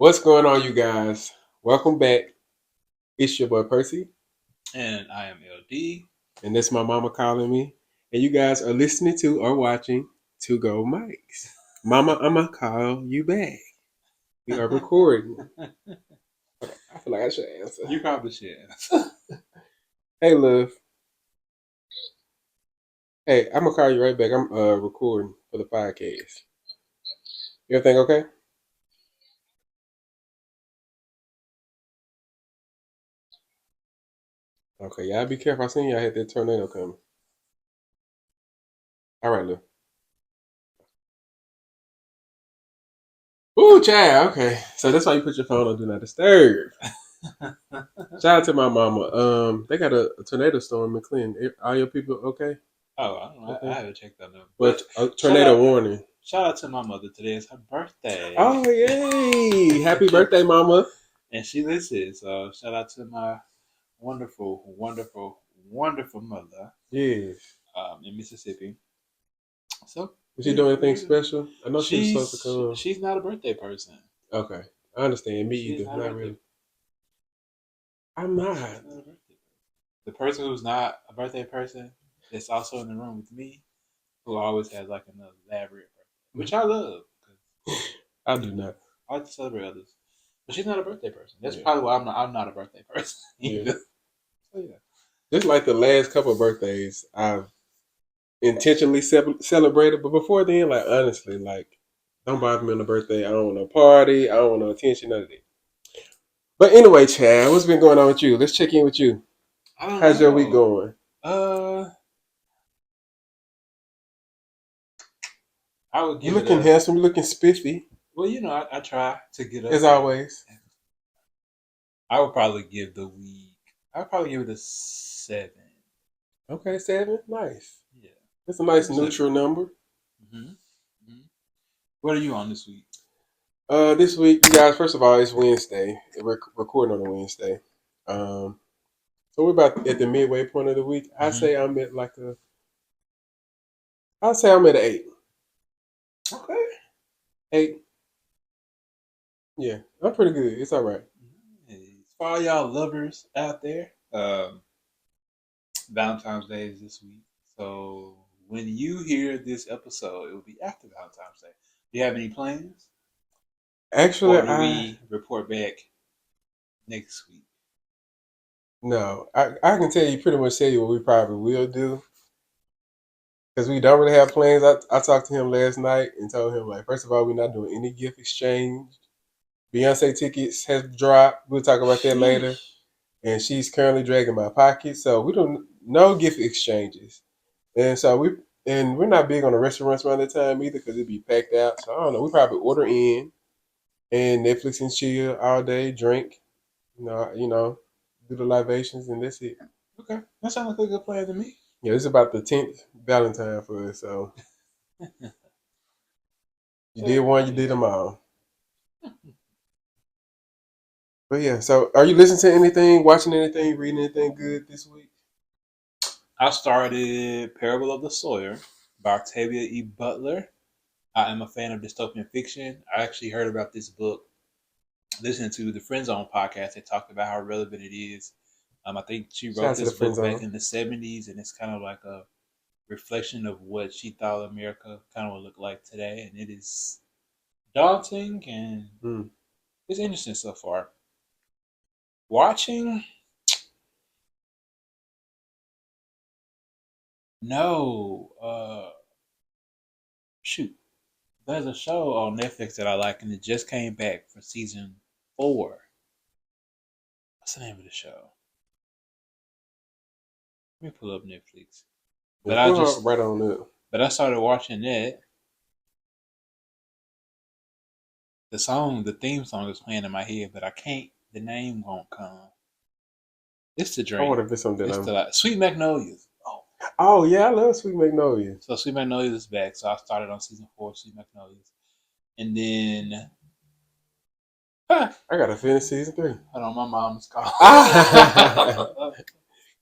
What's going on, you guys? Welcome back. It's your boy Percy, And I am LD. and that's my mama calling me. And you guys are listening to or watching Two Gold Mics. Mama, I'ma call you back. We are recording. I feel like I should answer. You probably should. Hey, love. Hey, I'm gonna call you right back. I'm recording for the podcast. Everything okay? Okay, y'all be careful. I seen y'all had that tornado coming. All right, love. Ooh, child. Okay, so that's why you put your phone on Do Not Disturb. Shout out to my mama. They got a tornado storm in Clinton. Are your people okay? Oh, I don't know. I Okay. haven't checked that number. Well, But a tornado warning. shout out to my mother today. It's her birthday. Oh yay! Happy birthday, mama. And she listens. So shout out to my wonderful, wonderful, wonderful mother Yes. in Mississippi. So Was she doing anything special? I know she was supposed to she's come. she's not a birthday person. Okay, I understand. Me She's either. not a Not birthday. really. I'm She's not. not a birthday person. The person who's not a birthday person that's also in the room with me, who always has like an elaborate birthday, which I love because I do not. I like to celebrate others. But she's not a birthday person. That's Yeah. probably why I'm not a birthday person Yeah. either. So yeah. Just like the last couple of birthdays, I've intentionally celebrated. But before then, like honestly, like don't bother me on the birthday. I don't want no party. I don't want no attention. None of that. But anyway, Chad, what's been going on with you? Let's check in with you. I don't How's your week know. going? Uh, I would You give it looking a. handsome. You looking spiffy Well, I try to get up. as always. I would probably give the week. I would probably give it a 7. Okay, 7. Nice. Yeah, That's a nice 7. neutral number. hmm hmm What are you on this week? This week, you guys. First of all, it's Wednesday. We're recording on a Wednesday. Um, so we're about at the midway point of the week. I hmm say I'm at like a. I say I'm at an 8. Okay. 8. Yeah, I'm pretty good. It's all right. For all y'all lovers out there, Valentine's Day is this week. So when you hear this episode, it will be after Valentine's Day. Do you have any plans? Actually, Or do I we report back next week? no. I can tell you pretty much tell you what we probably will do because we don't really have plans. I talked to him last night and told him like, first of all, we're not doing any gift exchange. Beyonce tickets has dropped. We'll talk about that later. Sheesh. And she's currently dragging my pocket, so we don't no gift exchanges. And so we're not big on the restaurants around that time either because it'd be packed out. So I don't know. We probably order in and Netflix and chill all day, drink, do the libations, and that's it. Okay, that sounds like a good plan to me. Yeah, it's about the 10th Valentine for us. So you did So one, you did them all. But yeah, so are you listening to anything, watching anything, reading anything good this week? I started Parable of the Sawyer by Octavia E. Butler. I am a fan of dystopian fiction. I actually heard about this book listening to the Friend Zone podcast. They talked about how relevant it is. I think she Shout wrote out to the this friend book back zone. in the 70s, and it's kind of like a reflection of what she thought America kind of would look like today. And it is daunting and Mm. it's interesting so far. Watching? No. Shoot. There's a show on Netflix that I like, and it just came back for season 4. What's the name of the show? Let me pull up Netflix. Yeah, But I pull her just, right on up. but I started watching that. The theme song is playing in my head, but I can't. The name won't come. It's the I wonder dream. if it's something It's I'm. the like, Sweet Magnolias. Oh, Oh yeah, I love Sweet Magnolia. so Sweet Magnolias is back. So I started on season 4 of Sweet Magnolias, and then huh, I gotta finish season 3. hold on, my mom's calling.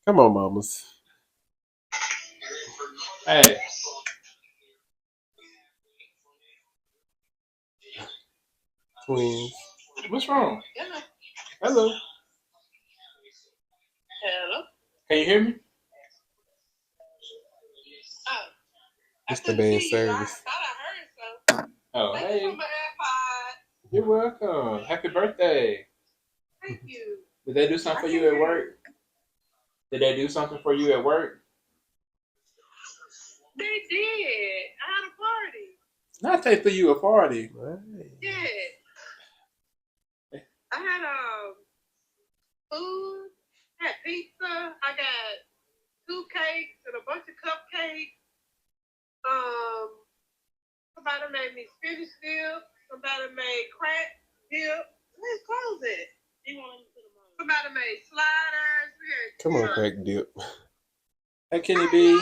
Come on, mamas. Hey, Twins. What's wrong? Hello. Hello. Hello. Can you hear me? Oh, I It's the couldn't bad see you. I service. thought I heard something. Oh, Thank you hey. for my AirPod. You're welcome. Happy birthday. Thank you. Did they do something for you at work? Did they do something for you at work? They did. I had a party. Not they threw you a party. Right. Yeah. I had food. I had pizza. I got 2 cakes and a bunch of cupcakes. Somebody made me spinach dip. Somebody made crack dip. Let's close it. Somebody made sliders. Come on, crack dip. Hey, Kenny B.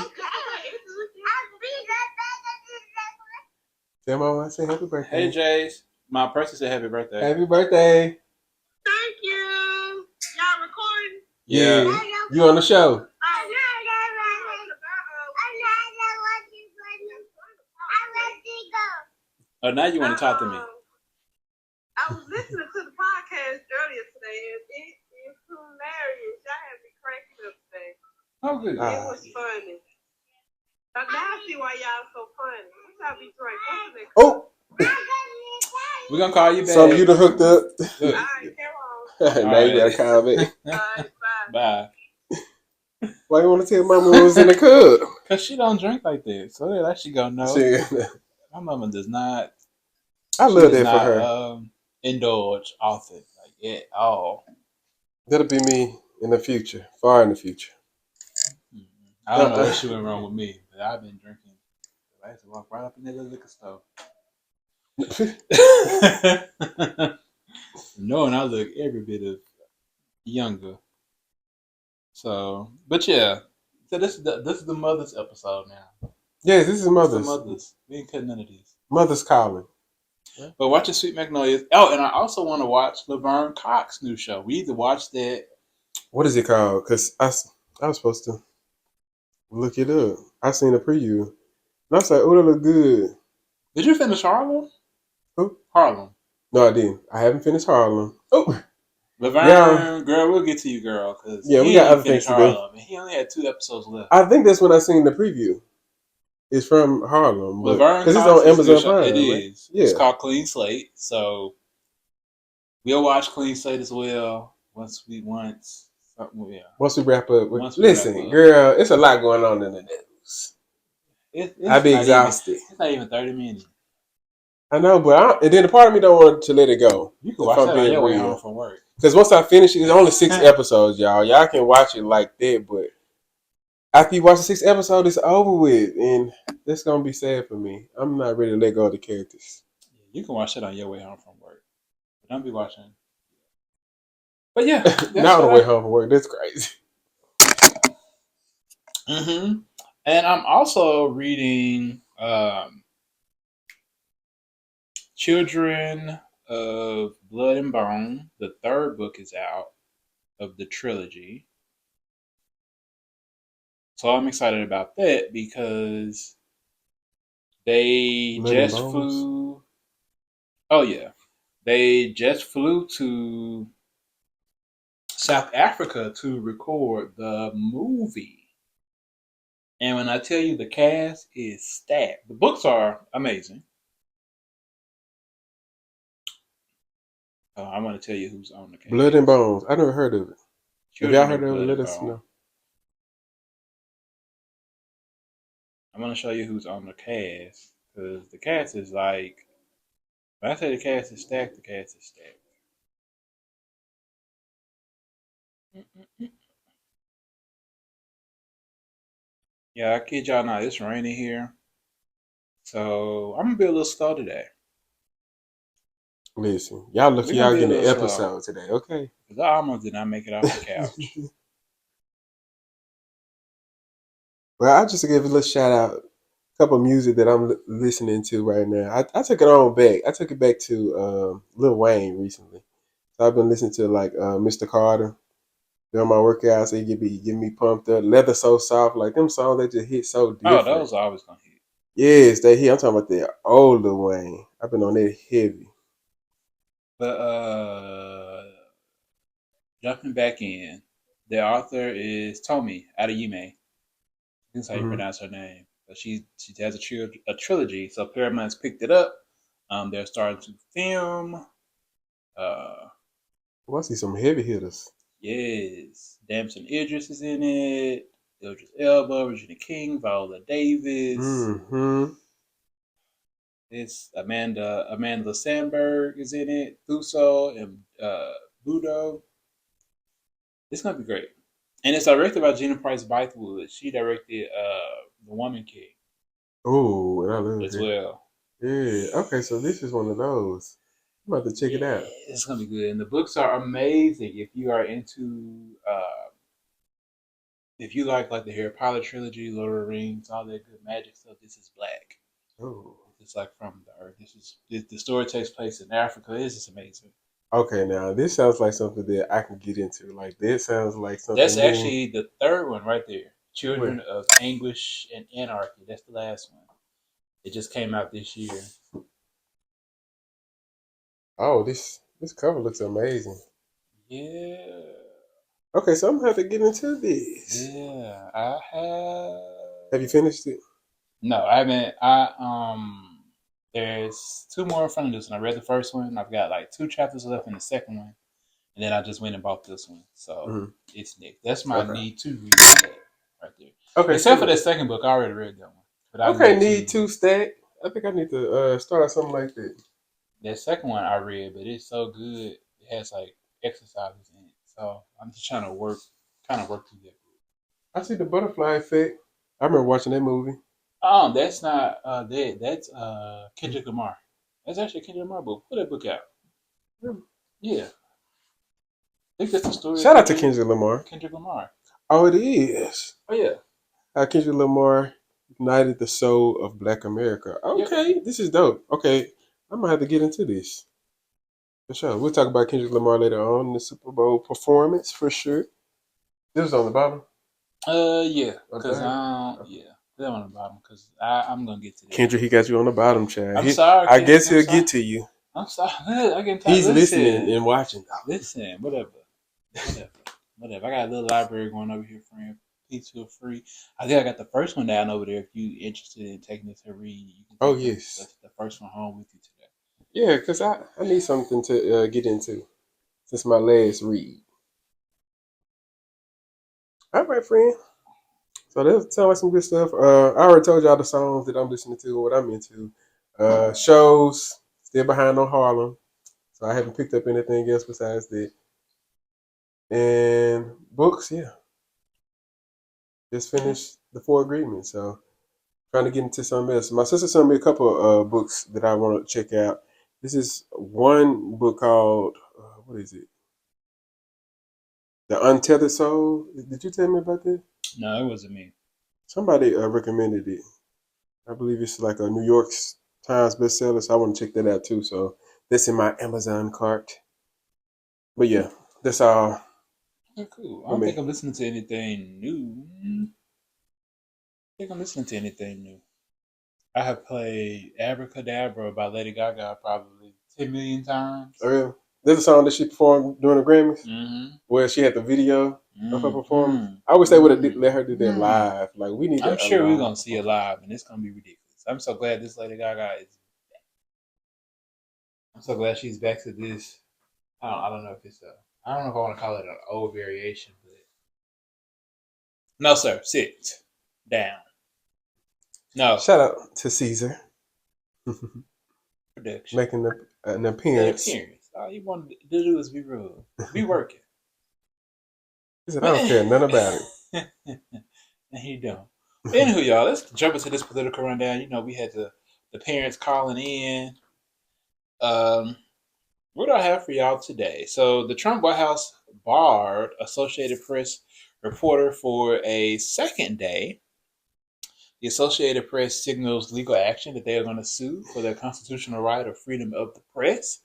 Tell Mama I say happy birthday. Hey, Jace. My person said happy birthday. Happy birthday. Thank you. Y'all recording? Yeah. You on the show? Oh, now you want to talk to me. I was listening to the podcast earlier today, and it's hilarious. Y'all had me cracking up today. Oh, good. It was funny. Now I see why y'all so funny. What y'all be drinking? Oh. We're going to call you back. So you done hooked up. All right, carry on. Now you gotta call me. All right, bye. Bye. Why you want to tell Mama what was in the cup? Because she don't drink like that. So that actually going to know. Shit. My mama does not. I love that for her. Indulge often, like at all. That'll be me in the future, far in the future. I don't know what she went wrong with me, but I've been drinking. I used to walk right up in that little liquor store. Knowing I look every bit of younger. So, but yeah. So this is the mother's episode now. Yes, this is It's the Mother's. mother's. We ain't cutting none of these. Mother's calling. But watching Sweet Magnolias. Oh, and I also want to watch Laverne Cox's new show. We either watch that. What is it called? Because I was supposed to look it up. I seen a preview. And I was like, oh, that look good. Did you finish Harlem? Who? Harlem. No, I didn't. I haven't finished Harlem. Oh. Laverne, Yeah. girl, we'll get to you, girl. Cause Yeah, we got other things to do. And he only had 2 episodes left. I think that's when I seen the preview. It's from Harlem. Laverne Because it's Cox on is Amazon good show. Prime. It right? is. Yeah. It's called Clean Slate. So we'll watch Clean Slate as well once we Once we wrap up. Once we Listen, wrap up. girl, it's a lot going on in the news. I'd be exhausted. It's not even 30 minutes. I know, but and then the part of me don't want to let it go. You can watch that on your way home from work. Because once I finish it, it's only 6 episodes, y'all. Y'all can watch it like that, but after you watch the 6th episode, it's over with, and that's gonna be sad for me. I'm not ready to let go of the characters. You can watch it on your way home from work. But don't be watching. But yeah, not on the way home from work. That's crazy. Mm-hmm. And I'm also reading Children of Blood and Bone. The 3rd book is out of the trilogy. So I'm excited about that because they Blood just and Bones? flew. Oh yeah, they just flew to South Africa to record the movie. And when I tell you the cast is stacked, the books are amazing. I want to tell you who's on the cast. Blood and Bones. I never heard of it. If y'all heard of it, let us Bone. know. I'm going to show you who's on the cast because the cast is like, when I say the cast is stacked, the cast is stacked. Yeah, I kid y'all not, it's raining here. So I'm going to be a little slow today. Listen, y'all lucky We y'all gonna be a getting an little episode today, okay? Because I almost did not make it off the couch. Well, I just give a little shout out. A couple of music that I'm listening to right now. I took it on back. I took it back to Lil Wayne recently. So I've been listening to like Mr. Carter during my workouts. So he get me pumped up. Leather So Soft, like them songs that just hit so different. Oh, those are always gonna hit. Yes, they hit. I'm talking about the older Wayne. I've been on that heavy. But jumping back in, the author is Tomi Adeyemi. That's how you Mhm. pronounce her name. But she has a trilogy. So Paramount's picked it up. They're starting to film. Uh, Well, I see some heavy hitters. yes, Damson Idris is in it. Idris Elba, Regina King, Viola Davis. Mm-hmm. It's Amanda Sandberg is in it. Thuso and Budo. It's gonna be great. And it's directed by Gina Price Bythewood. She directed The Woman King Oh, and I love as it. well. Yeah. Okay, so this is one of those. I'm about to check it Yeah, out. it's gonna be good. And the books are amazing if you are into if you like the Harry Potter trilogy, Lord of the Rings, all that good magic stuff. This is Black. Oh. It's like from the earth. The story takes place in Africa. It's just amazing. Okay, now this sounds like something that I can get into. Like this sounds like That's something new. actually the third one right there. Children Where? of Anguish and Anarchy. That's the last one. It just came out this year. Oh, this cover looks amazing. Yeah. Okay, so I'm gonna have to get into this. Yeah. I have Have you finished it? No, I haven't. There's two more in front of this one. I read the first one. I've got like two chapters left in the second one. And then I just went and bought this one. So Hmm. it's next. That's my Okay. need to read that right there. Okay, Except for cool. that second book. I already read that one. But I Okay, need need to to stack. I think I need to start out something like that. that second one I read, but it's so good. It has like exercises in it. So I'm just trying to work through that book. I see the butterfly effect. I remember watching that movie. That's not that. That's Kendrick Lamar. That's actually a Kendrick Lamar book. Put that book out. Yeah. I think that's the story of Shout out to Kendrick Lamar. Kendrick Lamar. Oh, it is. Oh yeah. How Kendrick Lamar ignited the soul of Black America. Yep. Okay, this is dope. Okay, I'm gonna have to get into this for sure. We'll talk about Kendrick Lamar later on in the Super Bowl performance for sure. This is on the bottom. Yeah. Cause Okay. yeah. That on the bottom. Cause I'm gonna get to that. Kendrick, he got you on the bottom, child. I'm sorry. I Kendrick, guess I'm he'll sorry. get to you. I'm sorry. I can He's listen. listening and watching. Listen. Whatever. Whatever. I got a little library going over here, friend. Please feel free. I think I got the first one down over there. If you interested in taking it to read, you can Oh take yes, the first one home with you today. yeah. Cause I need something to get into since my last read. All right, friend. So that sounds like some good stuff. I already told y'all the songs that I'm listening to, what I'm into. Shows, still behind on Harlem. So I haven't picked up anything else besides that. And books, yeah. Just finished the Four Agreements. So trying to get into something else. My sister sent me a couple books that I want to check out. This is one book called, what is it? The Untethered Soul. Did you tell me about that? No, it wasn't me. Somebody recommended it. I believe it's like a New York Times bestseller, so I want to check that out too. So that's in my Amazon cart. But yeah, that's all Okay, cool. I for don't think me. I'm listening to anything new. I think I'm listening to anything new. I have played Abracadabra by Lady Gaga probably 10 million times. Oh yeah, there's a song that she performed during the Grammys Mm-hmm. where she had the video of her performance. Mm-hmm. I wish they would have Mm-hmm. let her do that live. Like we need I'm a sure we're live gonna see it performance. live, and it's gonna be ridiculous. I'm so glad this Lady Gaga is. I'm so glad she's back to this. I don't know if it's a. I don't know if I want to call it an old variation, but no, sir. Sit down. No Shout out to Caesar production. making an The appearance. appearance. All you want to do is be rude, be working. He said, "I don't care nothing about it." And he don't. But anywho, y'all, let's jump into this political rundown. You know, we had the parents calling in. Um, what do I have for y'all today? So the Trump White House barred Associated Press reporter for a second day. The Associated Press signals legal action that they are going to sue for their constitutional right of freedom of the press.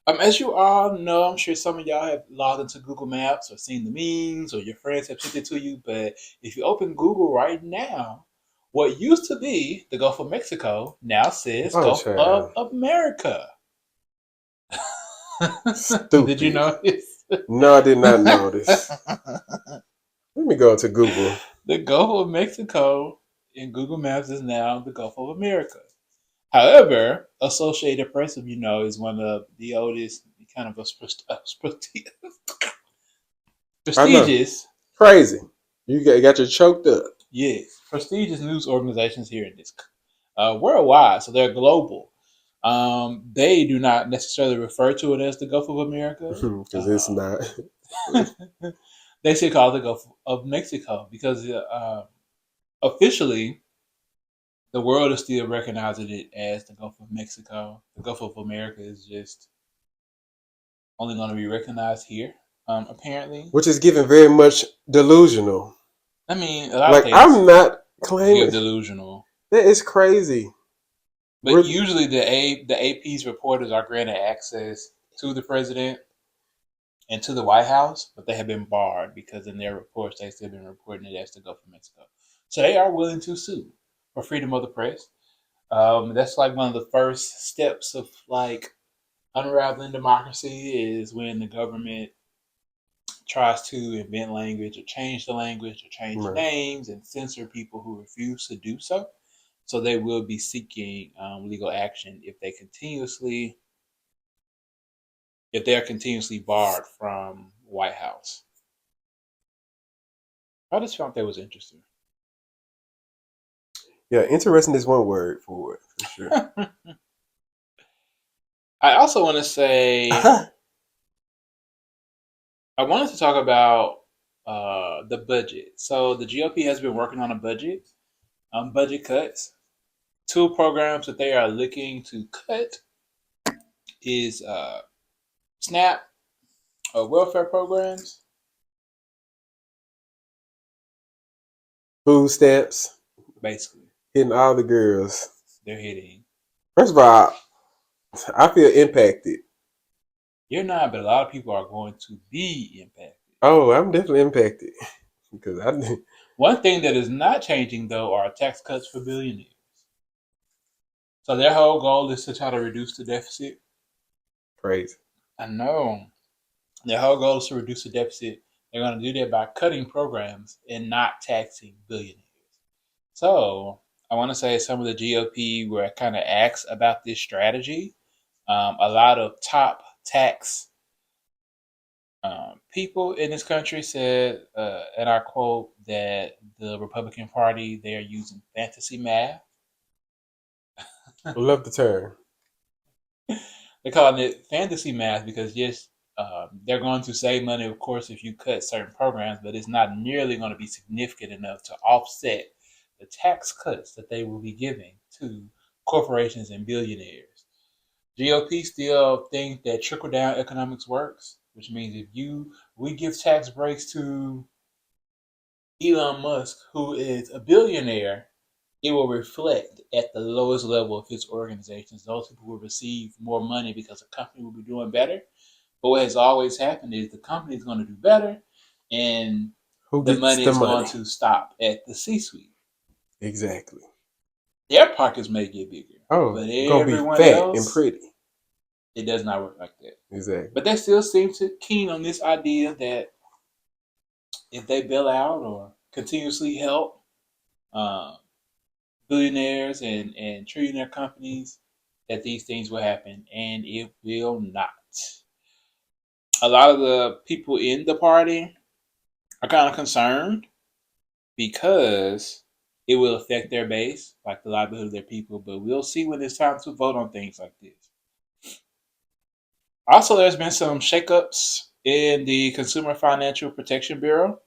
As you all know, I'm sure some of y'all have logged into Google Maps or seen the memes or your friends have sent it to you. But if you open Google right now, what used to be the Gulf of Mexico now says Oh, Gulf of child. America. Did you Stupid. notice? No, I did not notice. Let me go to Google. The Gulf of Mexico in Google Maps is now the Gulf of America. However, Associated Press, is one of the oldest kind of I know. prestigious, Crazy. You got you choked up. yes, prestigious news organizations here in this worldwide. So they're global. They do not necessarily refer to it as the Gulf of America. Because it's not. They still call it the Gulf of Mexico because officially the world is still recognizing it as the Gulf of Mexico. The Gulf of America is just only going to be recognized here, apparently. Which is given very much delusional. I mean, a lot of Like, things I'm not give claiming. delusional. That is crazy. But usually the AP's reporters are granted access to the president and to the White House, but they have been barred because in their reports they've still been reporting it as the Gulf of Mexico. So they are willing to sue for freedom of the press. That's like one of the first steps of like unraveling democracy is when the government tries to invent language or change the language or change Right. names and censor people who refuse to do so. So they will be seeking legal action if they are continuously barred from White House. I just found that was interesting. Yeah, interesting is one word for it, for sure. I also want to say I wanted to talk about the budget. So the GOP has been working on a budget cuts. Two programs that they are looking to cut is SNAP welfare programs. Food stamps, Basically, hitting all the girls. they're hitting. First of all, I feel impacted. You're not, but a lot of people are going to be impacted. Oh, I'm definitely impacted. Because I One thing that is not changing, though, are tax cuts for billionaires. So their whole goal is to try to reduce the deficit. crazy. I know. Their whole goal is to reduce the deficit. They're going to do that by cutting programs and not taxing billionaires. So I want to say some of the GOP were kind of asked about this strategy. A lot of top tax people in this country said, and I quote, that the Republican Party, they are using fantasy math. I love the term. They're calling it fantasy math because, yes, they're going to save money, of course, if you cut certain programs, but it's not nearly going to be significant enough to offset the tax cuts that they will be giving to corporations and billionaires. GOP still think that trickle down economics works, which means if we give tax breaks to Elon Musk, who is a billionaire, it will reflect at the lowest level of his organizations. Those people will receive more money because the company will be doing better. But what has always happened is the company is going to do better, and Who the gets money the is going money? to stop at the C-suite. Exactly. Their pockets may get bigger, Oh, but gonna be everyone fat and else, pretty. it does not work like that. Exactly. But they still seem to keen on this idea that if they bail out or continuously help uh, billionaires and trillionaire companies, that these things will happen, and it will not. A lot of the people in the party are kind of concerned because it will affect their base, like the livelihood of their people. But we'll see when it's time to vote on things like this. Also, there's been some shakeups in the Consumer Financial Protection Bureau.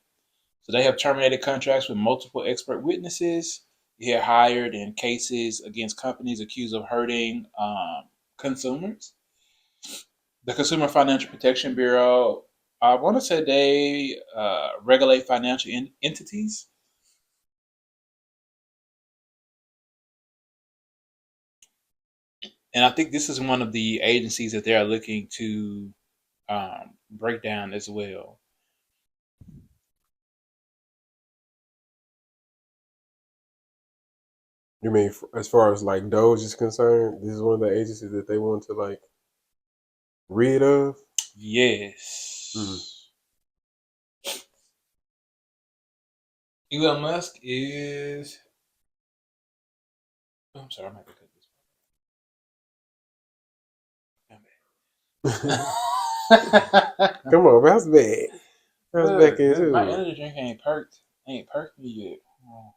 So they have terminated contracts with multiple expert witnesses. They're hired in cases against companies accused of hurting consumers. The Consumer Financial Protection Bureau, I want to say they regulate financial entities. And I think this is one of the agencies that they are looking to break down as well. You mean as far as like Doge is concerned, this is one of the agencies that they want to like rid of. Yes. Mm. Elon Musk is. Oh, I'm sorry, I might have to cut this. Come on, bounce back. Bounce back My into it. energy drink ain't perked. Ain't perked me yet. Oh.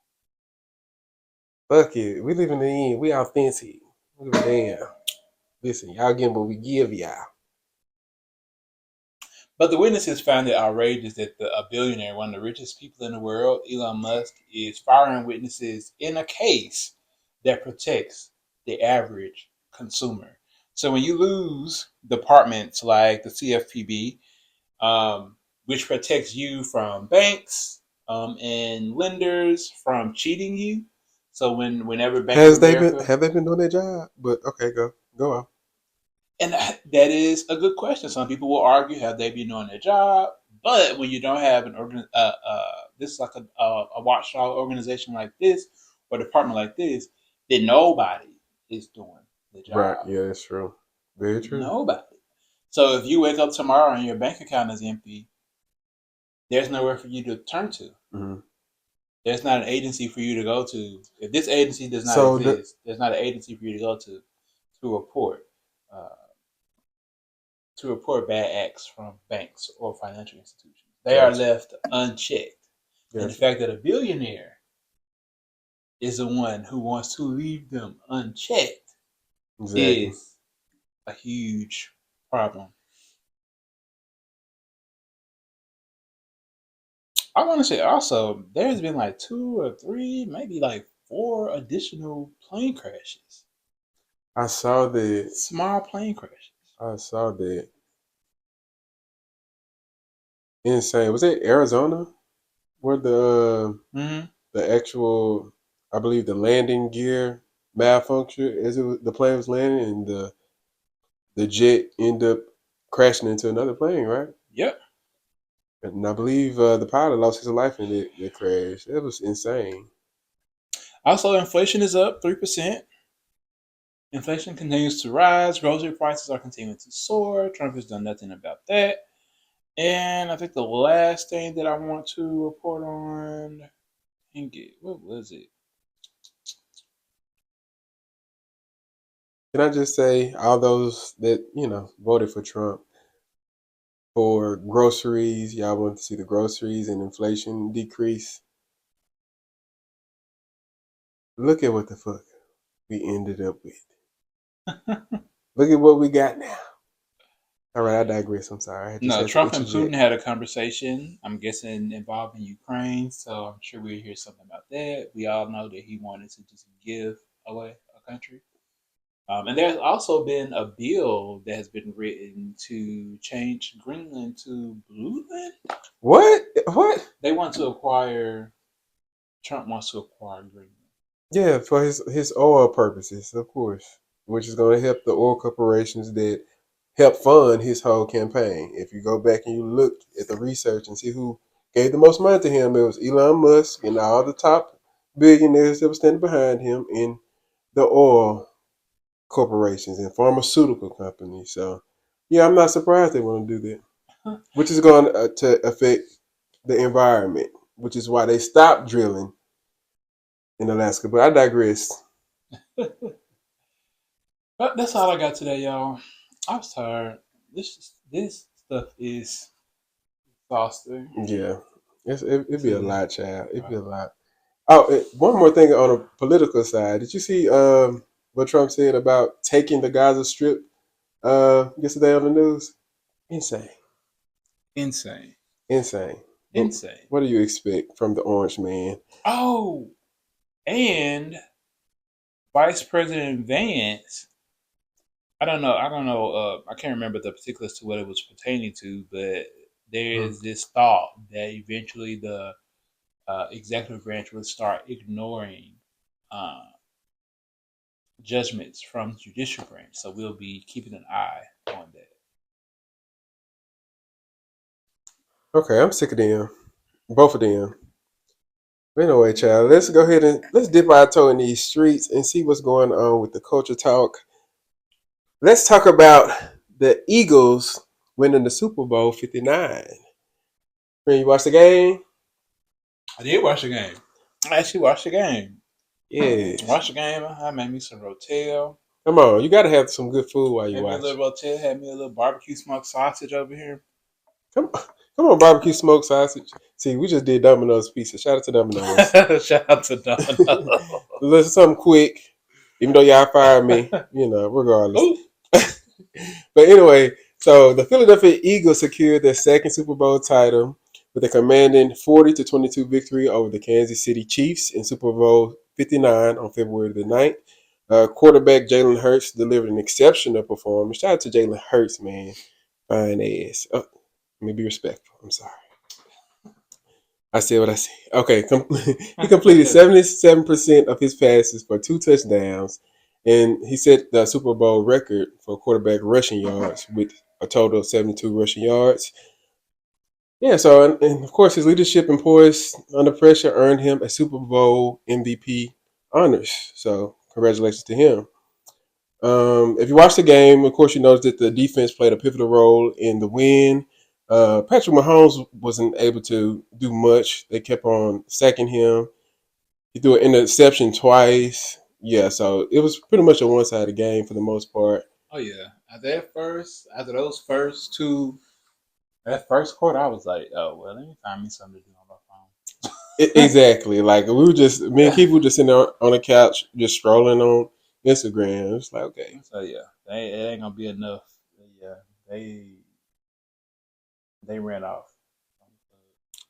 Fuck it. We live in the end. We authentic. We give a damn. Listen, y'all getting what we give y'all. But the witnesses found it outrageous that a billionaire, one of the richest people in the world, Elon Musk, is firing witnesses in a case that protects the average consumer. So when you lose departments like the CFPB, which protects you from banks and lenders from cheating you. So whenever Bank of America, Have they been doing their job? But okay, go on. and that is a good question. Some people will argue have they been doing their job, but when you don't have this is like a watchdog organization like this or department like this, then nobody is doing the Right. job. Yeah, that's true. Very true. Nobody. So if you wake up tomorrow and your bank account is empty, there's nowhere for you to turn to. Mm-hmm. There's not an agency for you to go to. If this agency does not exist, there's not an agency for you to go to report uh, bad acts from banks or financial institutions. They are left unchecked. Gotcha. And the fact that a billionaire is the one who wants to leave them unchecked is a huge problem. I want to say also, there's been like 2 or 3, maybe like 4 additional plane crashes. I saw that. Small plane crashes. I saw that. Insane. Was it Arizona where the actual, I believe, the landing gear malfunctioned as the plane was landing, and the jet ended up crashing into another plane, right? Yep. And I believe the pilot lost his life in the crash. That was insane. Also, inflation is up 3%. Inflation continues to rise. Grocery prices are continuing to soar. Trump has done nothing about that. And I think the last thing that I want to report on, what was it? Can I just say, all those that voted for Trump for groceries, y'all want to see the groceries and inflation decrease. Look at what the fuck we ended up with. Look at what we got now. All right, I digress. I'm sorry. No, Trump and Putin had a conversation, I'm guessing, involving Ukraine. So I'm sure we'll hear something about that. We all know that he wanted to just give away a country. And there's also been a bill that has been written to change Greenland to Blueland. What? They want to acquire. Trump wants to acquire Greenland. Yeah, for his oil purposes, of course, which is going to help the oil corporations that help fund his whole campaign. If you go back and you look at the research and see who gave the most money to him, it was Elon Musk and all the top billionaires that were standing behind him in the oil corporations and pharmaceutical companies. So, yeah, I'm not surprised they want to do that, which is going to affect the environment, which is why they stopped drilling in Alaska. But I digress. But that's all I got today, y'all. I was tired. This stuff is exhausting. Yeah, it'd be a lot, child. It'd be a lot. Oh, one more thing on a political side. Did you see what Trump said about taking the Gaza Strip yesterday on the news? Insane. Insane. What do you expect from the Orange Man? Oh, and Vice President Vance. I don't know. I can't remember the particulars to what it was pertaining to, but there is this thought that eventually the executive branch will start ignoring judgments from the judicial branch. So we'll be keeping an eye on that. Okay, I'm sick of them. Both of them. But anyway, child, let's go ahead and let's dip our toe in these streets and see what's going on with the culture talk. Let's talk about the Eagles winning the Super Bowl 59. When you watch the game? I did watch the game. I actually watched the game. Yes. Watched the game. I made me some rotel. Come on, you gotta have some good food while you Had me a watch. little rotel. Had me a little barbecue smoked sausage over here. Come on, barbecue smoked sausage. See, we just did Domino's pizza. Shout out to Domino's. Shout out to Domino. Listen, something quick. Even though y'all fired me, regardless. Ooh. But anyway, so the Philadelphia Eagles secured their second Super Bowl title with a commanding 40-22 victory over the Kansas City Chiefs in Super Bowl 59 on February the 9th. Quarterback Jalen Hurts delivered an exceptional performance. Shout out to Jalen Hurts, man. Fine ass. Oh, let me be respectful. I'm sorry. I said what I said. Okay, he completed 77% of his passes for 2 touchdowns, and he set the Super Bowl record for quarterback rushing yards with a total of 72 rushing yards. Yeah, so, and of course, his leadership and poise under pressure earned him a Super Bowl MVP honors. So, congratulations to him. If you watch the game, of course, you notice that the defense played a pivotal role in the win. Patrick Mahomes wasn't able to do much. They kept on sacking him. He threw an interception twice. Yeah, so it was pretty much a one-sided game for the most part. Oh yeah. After those first two, that first quarter, I was like, oh well, let me find me something to do on my phone. Exactly. Like me and Keith were just sitting there on the couch, just scrolling on Instagram. It's like, okay. So yeah, it ain't gonna be enough. Yeah, they ran off.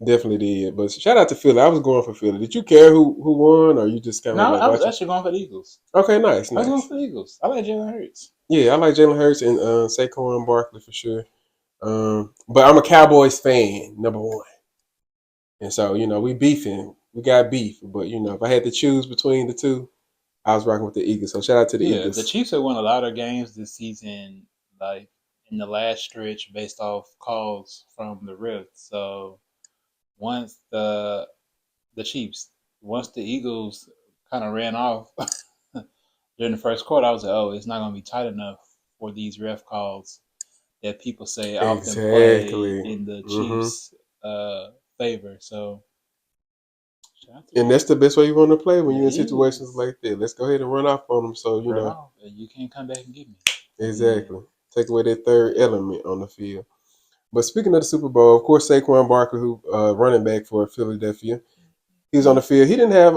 Definitely did. But shout out to Philly. I was going for Philly. Did you care who won, or you just kind of No, like I was watching? actually going for the Eagles. Okay, nice. I was going for the Eagles. I like Jalen Hurts. Yeah, I like Jalen Hurts and Saquon Barkley for sure. But I'm a Cowboys fan, number one. And so, we beefing. We got beef. But, if I had to choose between the two, I was rocking with the Eagles. So shout out to the Eagles. The Chiefs have won a lot of games this season, like in the last stretch, based off calls from the refs. So once the Eagles kind of ran off during the first quarter, I was like, oh, it's not going to be tight enough for these ref calls that people say often play in the Chiefs' favor. So, and that's the best way you want to play when you're in situations like that. Let's go ahead and run off on them, so you can't come back and get me. Exactly. Take away that third element on the field. But speaking of the Super Bowl, of course, Saquon Barkley, who running back for Philadelphia, he was on the field. He didn't have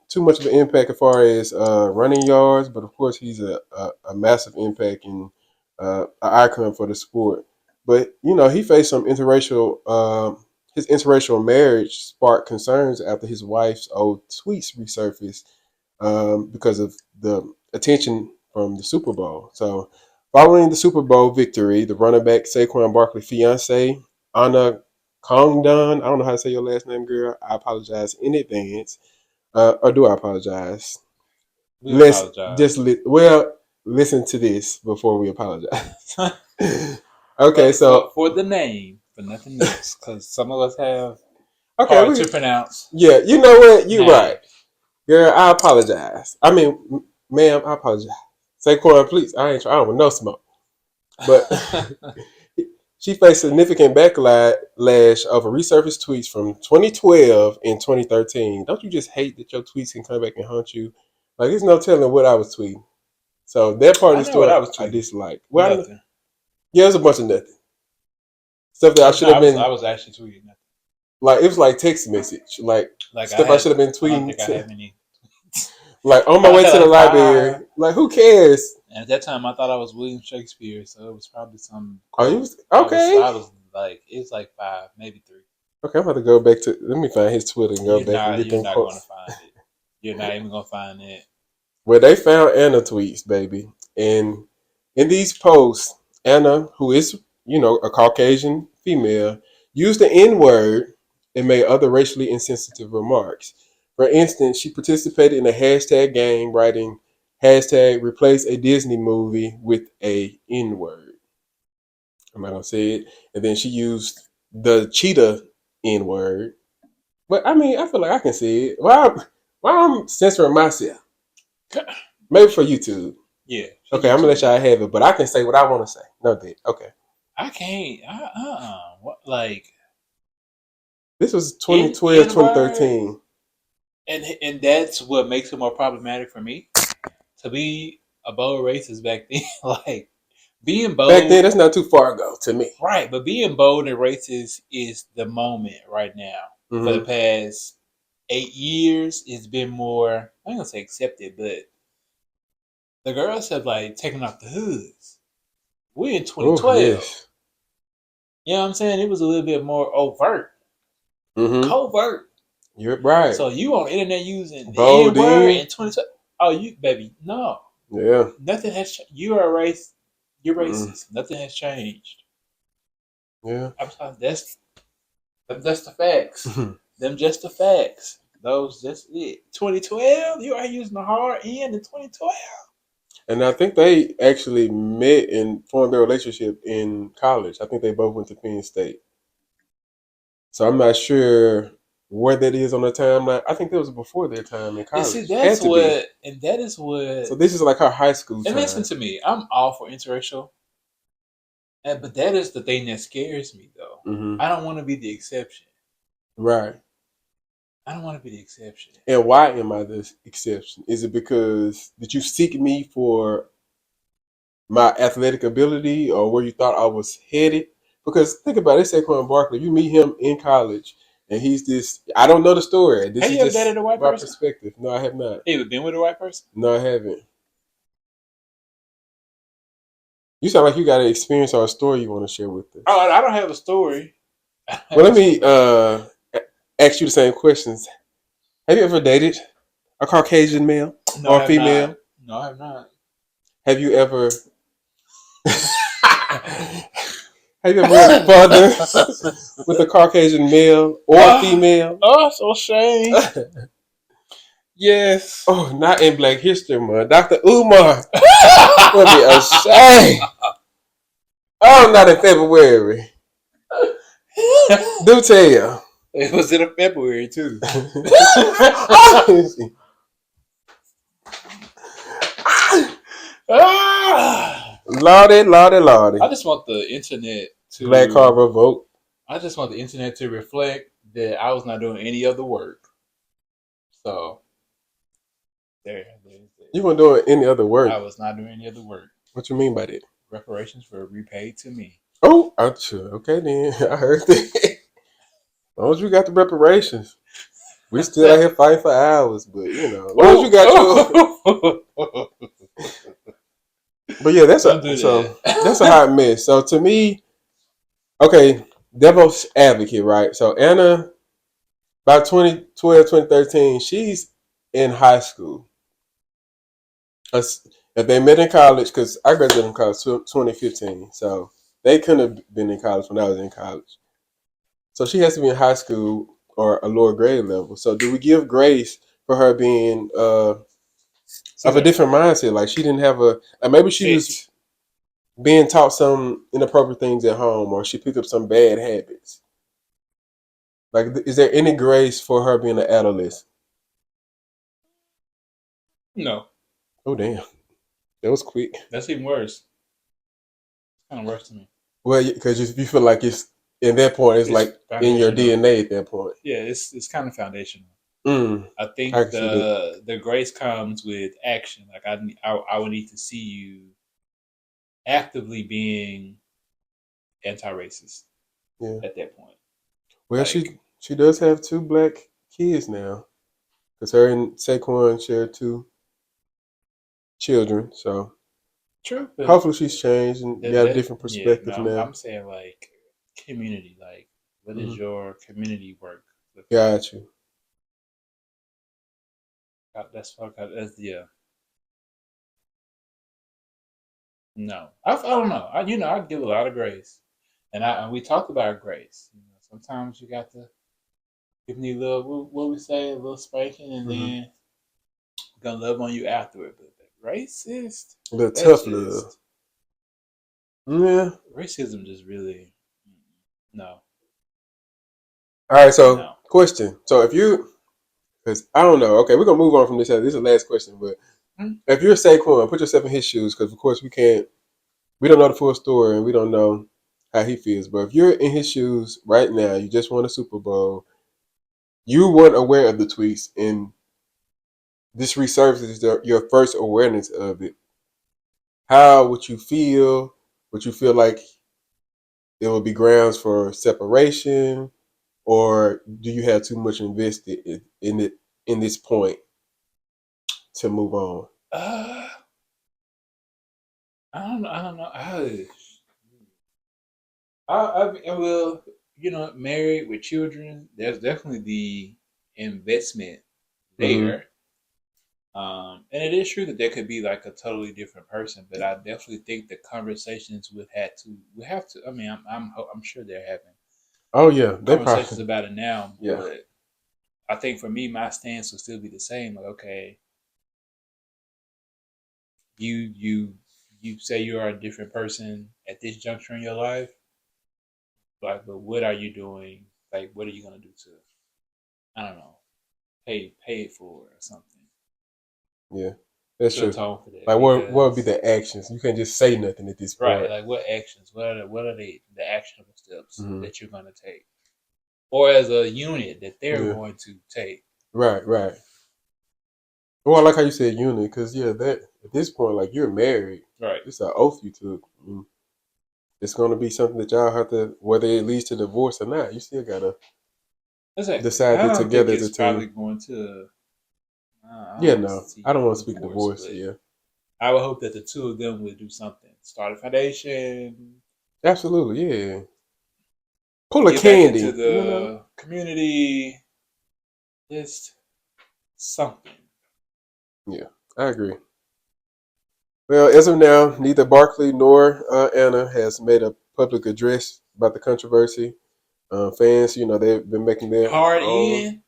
too much of an impact as far as running yards, but of course, he's a massive impact and an icon for the sport. But he faced some interracial. His interracial marriage sparked concerns after his wife's old tweets resurfaced because of the attention from the Super Bowl. So, following the Super Bowl victory, the running back Saquon Barkley's fiance, Anna Congdon, I don't know how to say your last name, girl. I apologize in advance. Or do I apologize? Apologize. Listen to this before we apologize. Okay, so for the name, for nothing else, because some of us have hard to pronounce. Yeah, you know what? You're right. Girl, I apologize. I mean, ma'am, I apologize. Saquon, please. I don't want no smoke. But she faced significant backlash over resurfaced tweets from 2012 and 2013. Don't you just hate that your tweets can come back and haunt you? Like, there's no telling what I was tweeting. So that part of the story I dislike. Well, nothing. Yeah, it was a bunch of nothing. Stuff that I should have been. I was actually tweeting nothing. Like, it was like text message. Like stuff I should have been tweeting. I have any. Like, on my way to the library. Like, who cares? And at that time, I thought I was William Shakespeare, so it was probably some. Oh, you was okay. I was like, it's like 5, maybe 3. Okay, I'm about to go back to. Let me find his Twitter and go back and get them quotes. You're not going to find it. You're not even going to find it. Well, they found Anna tweets, baby, and in these posts, Anna, who is a Caucasian female, used the N-word and made other racially insensitive remarks. For instance, she participated in a hashtag game writing hashtag replace a Disney movie with a N-word. I'm not going to say it. And then she used the cheetah N-word. But, I mean, I feel like I can see it. Why I'm censoring myself? Maybe for YouTube. Yeah. Okay, I'm gonna let y'all have it, but I can say what I want to say. No date. Okay. I can't. What like This was in 2012, N-word, 2013. and that's what makes it more problematic for me to be a bold racist back then. Like being Back then, bold, that's not too far ago to me. right? But being bold and racist is the moment right now. For the Mm-hmm. past 8 years, it's been more. I ain't gonna say accepted, but the girls have like taken off the hoods. We're in Oh 2012. yes. You know what I'm saying? It was a little bit more overt, Mm-hmm. covert. You're right. So you on the internet using the N Bold word in. in 2012? Oh, you baby, no, Yeah. nothing has. You are a race. You're Mm. racist. Nothing has changed. Yeah. I'm sorry. That's the facts. Them just the facts. Those just it. 2012. You are using the hard end in 2012. And I think they actually met and formed their relationship in college. I think they both went to Penn State. So I'm not sure where that is on the timeline. I think that was before their time in And see, college. Had that's to be. what, and that is what. So this is like her high school And listen time. to me. I'm all for interracial, but that is the thing that scares me, though. Mm-hmm. I don't want to be the exception. Right. I don't want to be the exception. And why am I the exception? Is it because did you seek me for my athletic ability or where you thought I was headed? Because think about it, Saquon Barkley. You meet him in college, and he's this. I don't know the story. This Have is you ever just dated a white my person? perspective. No, I have not. Have you ever been with a white person? No, I haven't. You sound like you got an experience or a story you want to share with us. Oh, I don't have a story. Well, let me ask you the same questions. Have you ever dated a Caucasian male No, I or have female? not. No, I have not. Have you ever have you ever went further with a Caucasian male or female? Oh, so shame. Yes. Oh, not in Black History Month. Dr. Umar will be ashamed. Oh, not in February. Do tell. It was in February too. Lordy, lordy, lordy. I just want the internet to. Black card revoked. I just want the internet to reflect that I was not doing any other work. So there. You weren't doing any other work. I was not doing any other work. What you mean by that? Reparations were repaid to me. Oh, sure. Okay then. I heard that. As long as you got the reparations. We still out here fighting for hours, but you know, as long as you got your. But yeah, that's that's a hot mess. So to me, okay, devil's advocate, right? So Anna, by 2012, 2013, she's in high school. If they met in college, because I graduated from college 2015, so they couldn't have been in college when I was in college. So she has to be in high school or a lower grade level. So do we give grace for her being of a different mindset? Like she didn't have maybe she was being taught some inappropriate things at home, or she picked up some bad habits. Like, is there any grace for her being an adolescent? No. Oh damn, that was quick. That's even worse. It's kind of worse to me. Well, because you feel like it's at that point, it's like in your DNA at that point. Yeah, it's kind of foundational. I think I the grace comes with action. Like I would need to see you actively being anti-racist. Yeah. At that point. Well, like, she does have 2 black kids now, because her and Saquon share 2 children. So true. Hopefully she's changed and got a different perspective now. I'm saying like community. Like, what is your community work? Got you. That's the. No, I don't know. I give a lot of grace, and we talked about grace. You know, sometimes you got to give me a little, what we say, a little spanking, and then we're gonna love on you afterward. But racist, the tough love. Yeah, racism just really no. All right, so question. So if you, because I don't know. Okay, we're gonna move on from this. This is the last question, but If you're Saquon, put yourself in his shoes, because of course we don't know the full story and we don't know how he feels. But if you're in his shoes right now, you just won a Super Bowl, you weren't aware of the tweets, and this resurfaces your first awareness of it. How would you feel? Would you feel like it would be grounds for separation, or do you have too much invested in it in this point to move on? Uh, I don't know. I don't know. I will, married with children, there's definitely the investment Mm-hmm. there. And it is true that there could be like a totally different person, but I definitely think the conversations we have to. I mean, I'm sure they're having Oh yeah, they conversations probably about it now, yeah. but I think for me, my stance will still be the same. Like, okay, you say you are a different person at this juncture in your life, like, but what are you doing? Like, what are you gonna do to, I don't know, pay it forward or something? Yeah, that's To true. atone for that, Like, what would be because the actions? You can't just say nothing at this right, point. like what actions? What are the actionable steps Mm-hmm. that you're gonna take, or as a unit that they're Yeah, going to take? right, right. Well, I like how you said unit, because yeah, that at this point, like you're married, Right. it's an oath you took. It's going to be something that y'all have to, whether it leads to divorce or not. You still gotta Exactly. decide I it don't think together as it's a probably team. going to. I Yeah, don't no, see I don't want to a speak divorce, divorce. but Yeah, I would hope that the two of them would do something. Start a foundation, absolutely. Yeah, pull a get back into candy. You know. the community, just something. Yeah, I agree. Well, as of now, neither Barkley nor Anna has made a public address about the controversy. Fans, they've been making their Hard own. in,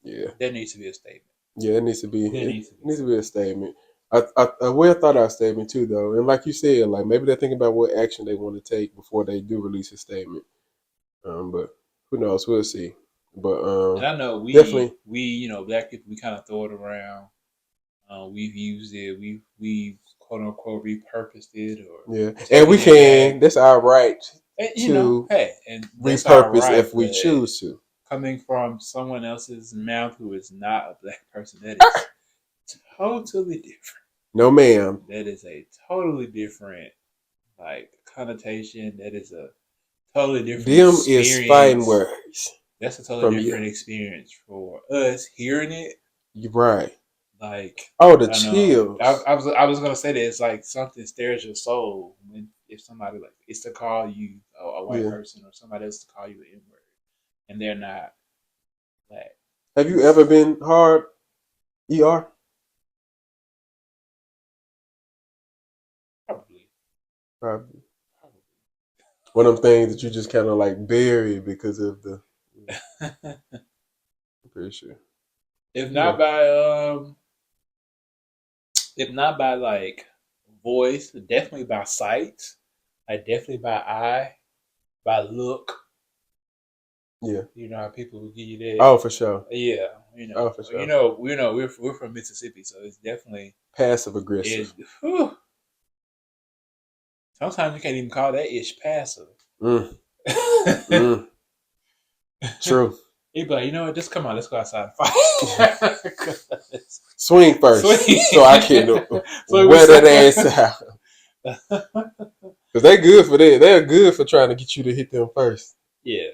Yeah, there needs to be a statement. yeah, it needs to be. There It needs to be needs to something. be a statement. A well thought out statement too, though. And like you said, like maybe they're thinking about what action they want to take before they do release a statement. But who knows? We'll see. But And I know definitely, black people, we kind of throw it around. We've used it. We've quote unquote repurposed it or yeah. And we taken it can. back. That's our right And, to hey, and that's all repurpose right. if we But choose to. coming from someone else's mouth who is not a black person, that is totally different. No, ma'am. That is a totally different like connotation. That is a totally different Them is fighting experience. words That's a totally from you. different experience for us hearing it. You're right. Like, Oh, the I don't know. chills. I was gonna say that it's like something stirs your soul when if somebody like it's to call you a white Yeah. person or somebody else to call you an N word and they're not black. Have you ever been hard ER? Probably. Probably. One of them things that you just kind of like bury because of the. I'm pretty sure. if not by like voice, definitely by sight, like definitely by eye, by look. Yeah. You know how people will give you that. Oh, for sure. Yeah, Oh, for sure. We're from Mississippi, so it's definitely Passive aggressive. Sometimes you can't even call that ish passive. True. He'd be like, you know what? Just come on, let's go outside and fight. Swing first, so I can So wear that ass out. Because they're good for that. They're good for trying to get you to hit them first. Yeah.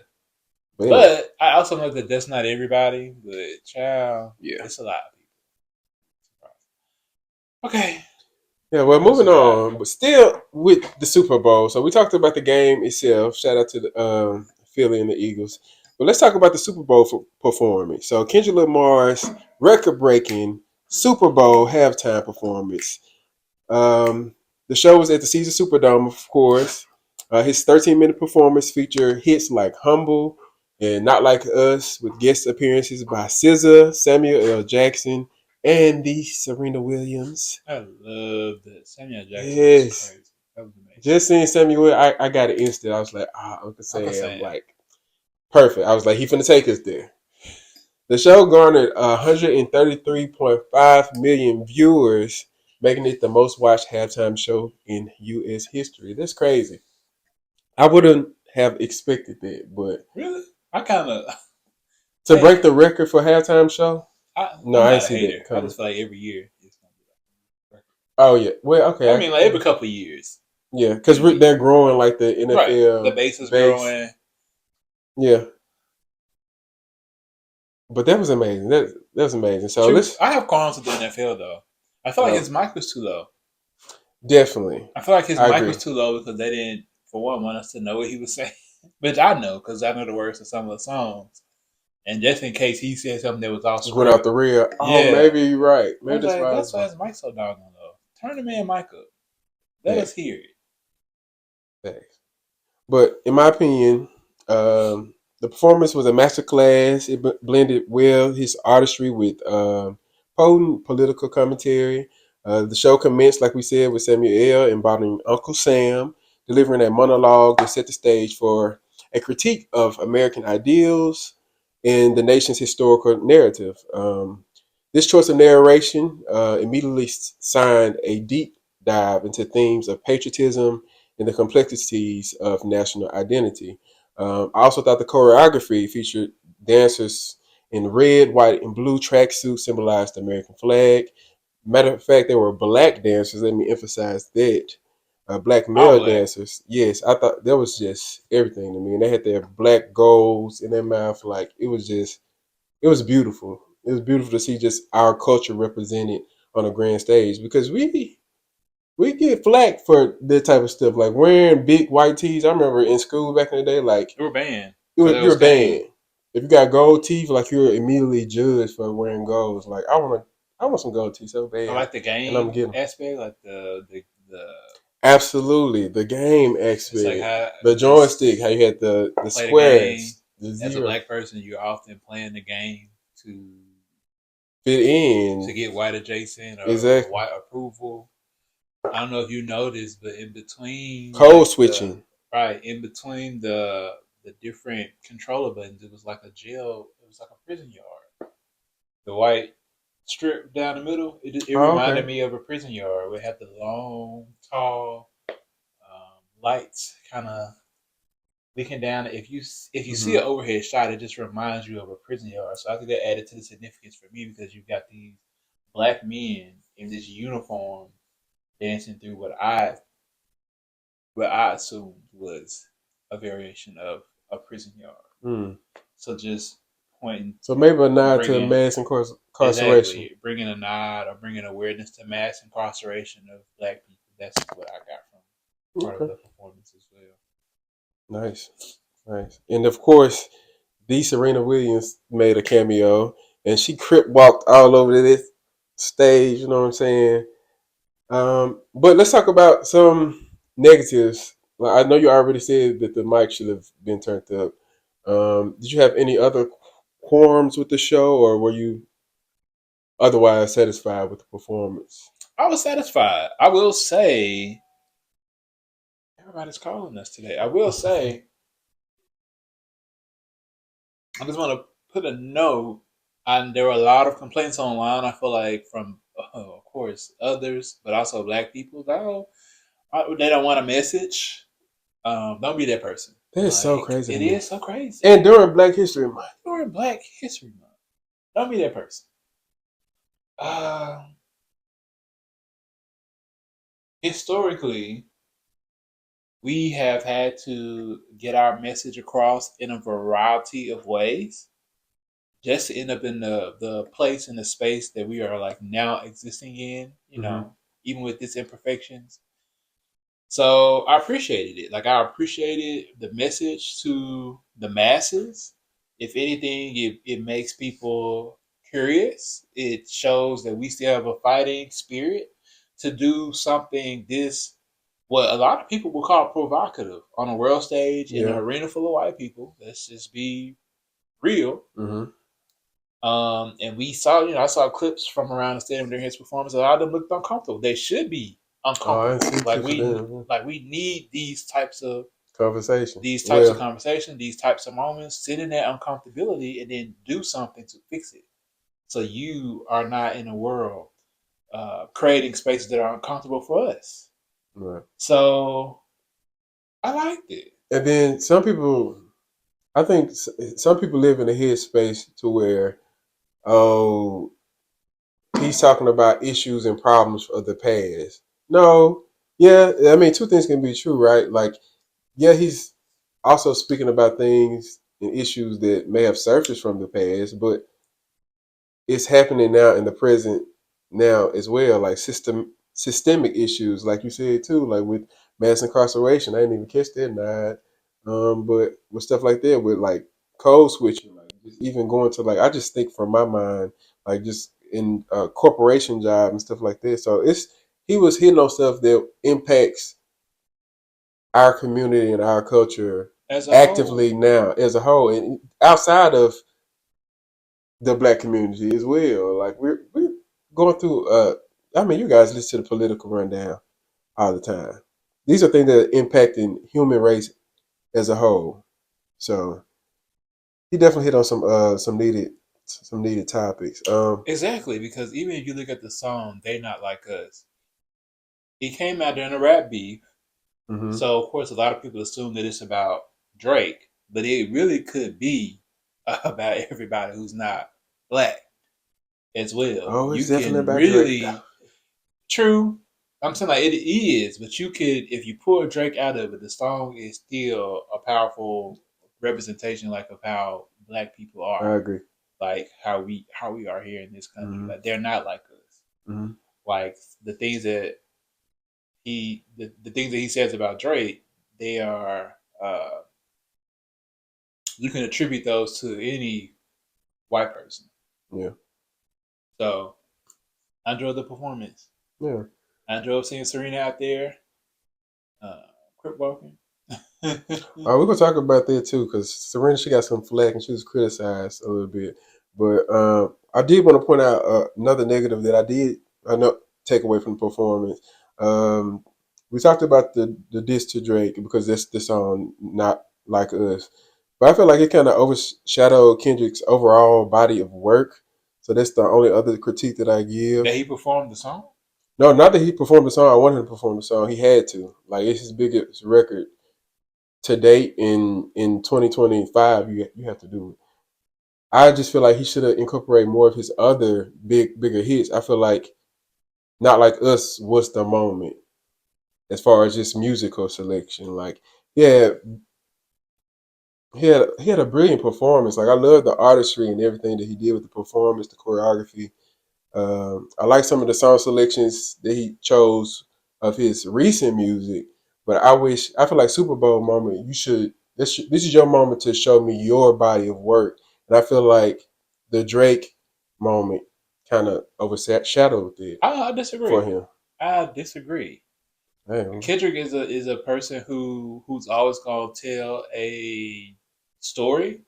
But, anyway. But I also know that that's not everybody. But child, Yeah, it's a lot of people. Okay. Yeah, well, moving on, but still with the Super Bowl. So we talked about the game itself. Shout out to the Philly and the Eagles. But let's talk about the Super Bowl performance. So Kendrick Lamar's record-breaking Super Bowl halftime performance. The show was at the Caesars Superdome, of course. His 13-minute performance featured hits like "Humble" and "Not Like Us," with guest appearances by SZA, Samuel L. Jackson, and the Serena Williams. I love that. Samuel Jackson Yes. was crazy. That was amazing. Just seeing Samuel, I got it instant. I was like, Uncle Sam, like perfect. I was like, he finna take us there. The show garnered 133.5 million viewers, making it the most watched halftime show in U.S. history. That's crazy. I wouldn't have expected that, but Really? I kind of. to break the record for halftime show, no, I'm I not didn't a see hater. that I coming. just feel like every year it's gonna be like. Oh yeah, well okay, I mean, like every couple of years. yeah, because they're growing like the Right. The NFL base is base. growing. Yeah, but that was amazing. That was amazing. So True. let's I have qualms with the NFL though. I feel like his mic was too low. definitely. I feel like his I mic agree. was too low because they didn't, for one, want us to know what he was saying. Which I know because I know the words to some of the songs. And just in case he said something that was off Just went out script, the rear. Oh, yeah, maybe you're right. I Maybe was that's like, why. that's why his mic's so doggone low. Turn the man mic up. Let Yeah. us hear it. Thanks. But in my opinion, the performance was a masterclass. It blended well his artistry with potent political commentary. The show commenced, like we said, with Samuel L. embodying Uncle Sam, delivering a monologue that set the stage for a critique of American ideals and the nation's historical narrative. This choice of narration immediately signed a deep dive into themes of patriotism and the complexities of national identity. I also thought the choreography featured dancers in red, white, and blue tracksuits symbolized the American flag. Matter of fact, there were black dancers. Let me emphasize that. Black All male black. dancers. Yes, I thought that was just everything to me. And they had their black golds in their mouth. Like it was beautiful. It was beautiful to see just our culture represented on a grand stage because we get flack for that type of stuff, like wearing big white tees. I remember in school back in the day, like We were banned because it you're was banned. game. If you got gold teeth, like you're immediately judged for wearing golds. Like I want some gold teeth so I bad, like the and I'm game getting them. aspect, like the Absolutely, the game it's like aspect, how the just joystick, how you had the play the game. squares, the As a zero black person, you're often playing the game to fit in get white adjacent or exactly. white approval. I don't know if you noticed, but in between Code like the switching. right in between the different controller buttons, it was like a jail. It was like a prison yard. The white strip down the middle. It Oh, reminded okay. me of a prison yard. We had the long, tall lights, kind of looking down. If you see Hmm. an overhead shot, it just reminds you of a prison yard. So I think that added to the significance for me because you've got these black men in this uniform dancing through what I assumed was a variation of a prison yard. Mm. So just pointing, So maybe a nod to bringing mass incarceration. exactly, bringing a nod or bringing awareness to mass incarceration of black people. That's what I got from part of Okay. the performance as well. Nice, nice. And of course, the Serena Williams made a cameo, and she crip walked all over this stage. You know what I'm saying? But let's talk about some negatives. Like, I know you already said that the mic should have been turned up. Did you have any other qualms with the show, or were you otherwise satisfied with the performance? I was satisfied. I will say, everybody's calling us today. I will say, I just want to put a note. And there were a lot of complaints online. I feel like from, of course, others, but also black people. Oh, they don't want a message. Don't be that person. That is so Like crazy to it me. is so crazy. And during Black History Month. During Black History Month, don't be that person. Uh, Historically, we have had to get our message across in a variety of ways just to end up in the place and the space that we are like now existing in, Hmm. even with its imperfections. So I appreciated it. Like I appreciated the message to the masses. If anything, it makes people curious. It shows that we still have a fighting spirit to do something this what a lot of people would call provocative on a world stage in an Yeah. arena full of white people. Let's just be real. Hmm. And we saw, I saw clips from around the stadium during his performance. A lot of them looked uncomfortable. They should be Oh, I didn't uncomfortable. see clips of them. Like we need these types of conversation. these types of Well, conversations, these types of moments, sit in that uncomfortability and then do something to fix it. So you are not in a world creating spaces that are uncomfortable for us. right. So I liked it. And then some people, I think some people live in a headspace to where, oh, he's talking about issues and problems of the past. No, yeah, I mean, two things can be true, right? Like, yeah, he's also speaking about things and issues that may have surfaced from the past, but it's happening now in the present now as well, like systemic issues, like you said too, like with mass incarceration. I didn't even catch that night. But with stuff like that, with like code switching, like just even going to like I just think from my mind, like just in a corporation job and stuff like that. So it's he was hitting on stuff that impacts our community and our culture As a actively whole, now as a whole and outside of the black community as well. Like we're going through I mean you guys listen to the political rundown all the time. These are things that are impacting human race as a whole. So he definitely hit on some needed topics. exactly, because even if you look at the song "They Not Like Us," it came out during a rap beef. hmm So of course, a lot of people assume that it's about Drake, but it really could be about everybody who's not black as well. Oh, it's You definitely can about Drake. really true. I'm saying like it is, but you could if you pull Drake out of it, the song is still a powerful representation like of how black people I are, agree. like how we are here in this country. hmm Like they're not like us. hmm Like the things that he says about Drake, they are you can attribute those to any white person. Yeah. So I enjoyed the performance. Yeah. I enjoyed seeing Serena out there, uh, crip walking. We're gonna talk about that too, because Serena she got some flack and she was criticized a little bit. But I did want to point out another negative that I know take away from the performance. Um, we talked about the diss to Drake because that's the song "Not Like Us," but I feel like it kind of overshadowed Kendrick's overall body of work. So that's the only other critique that I give. That he performed the song. No, not that he performed the song. I wanted him to perform the song. He had to. Like it's his biggest record to date in 2025. You have to do it. I just feel like he should have incorporated more of his other bigger hits. I feel like Not Like Us was the moment as far as just musical selection. Like yeah, he had a brilliant performance. Like I love the artistry and everything that he did with the performance, the choreography. I like some of the song selections that he chose of his recent music, but I feel like Super Bowl moment. This is your moment to show me your body of work, and I feel like the Drake moment kind of overshadowed it I for disagree. him. I disagree. Damn. Kendrick is a person who's always gonna tell a story,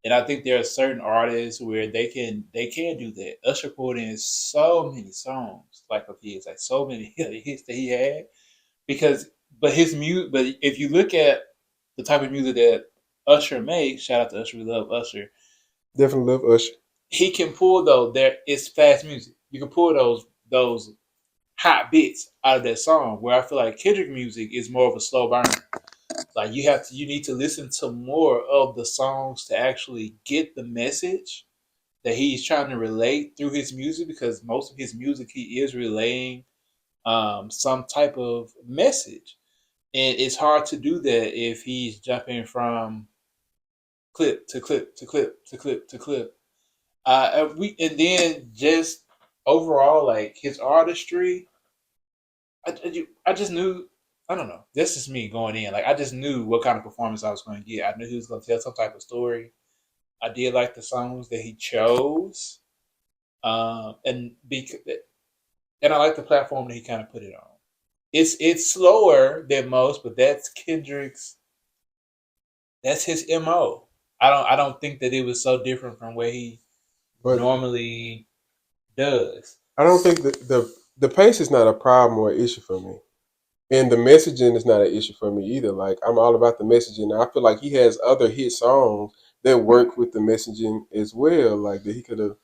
and I think there are certain artists where they can do that. Usher pulled in so many songs like of his, like so many hits that he had because but his music. But if you look at the type of music that Usher makes, shout out to Usher, we love Usher. Definitely love Usher. He can pull though there it's fast music. You can pull those hot bits out of that song. Where I feel like Kendrick music is more of a slow burn. Like you need to listen to more of the songs to actually get the message that he's trying to relate through his music because most of his music he is relaying some type of message. And it's hard to do that if he's jumping from clip to clip to clip to clip to clip. And then just overall like his artistry, I just knew. I don't know. This is me going in. Like I just knew what kind of performance I was going to get. I knew he was going to tell some type of story. I did like the songs that he chose, and and I like the platform that he kind of put it on. It's slower than most, but that's Kendrick's. That's his mo. I don't think that it was so different from what he But normally does. I don't think the pace is not a problem or issue for me. And the messaging is not an issue for me either. Like I'm all about the messaging. I feel like he has other hit songs that work with the messaging as well, like that he could have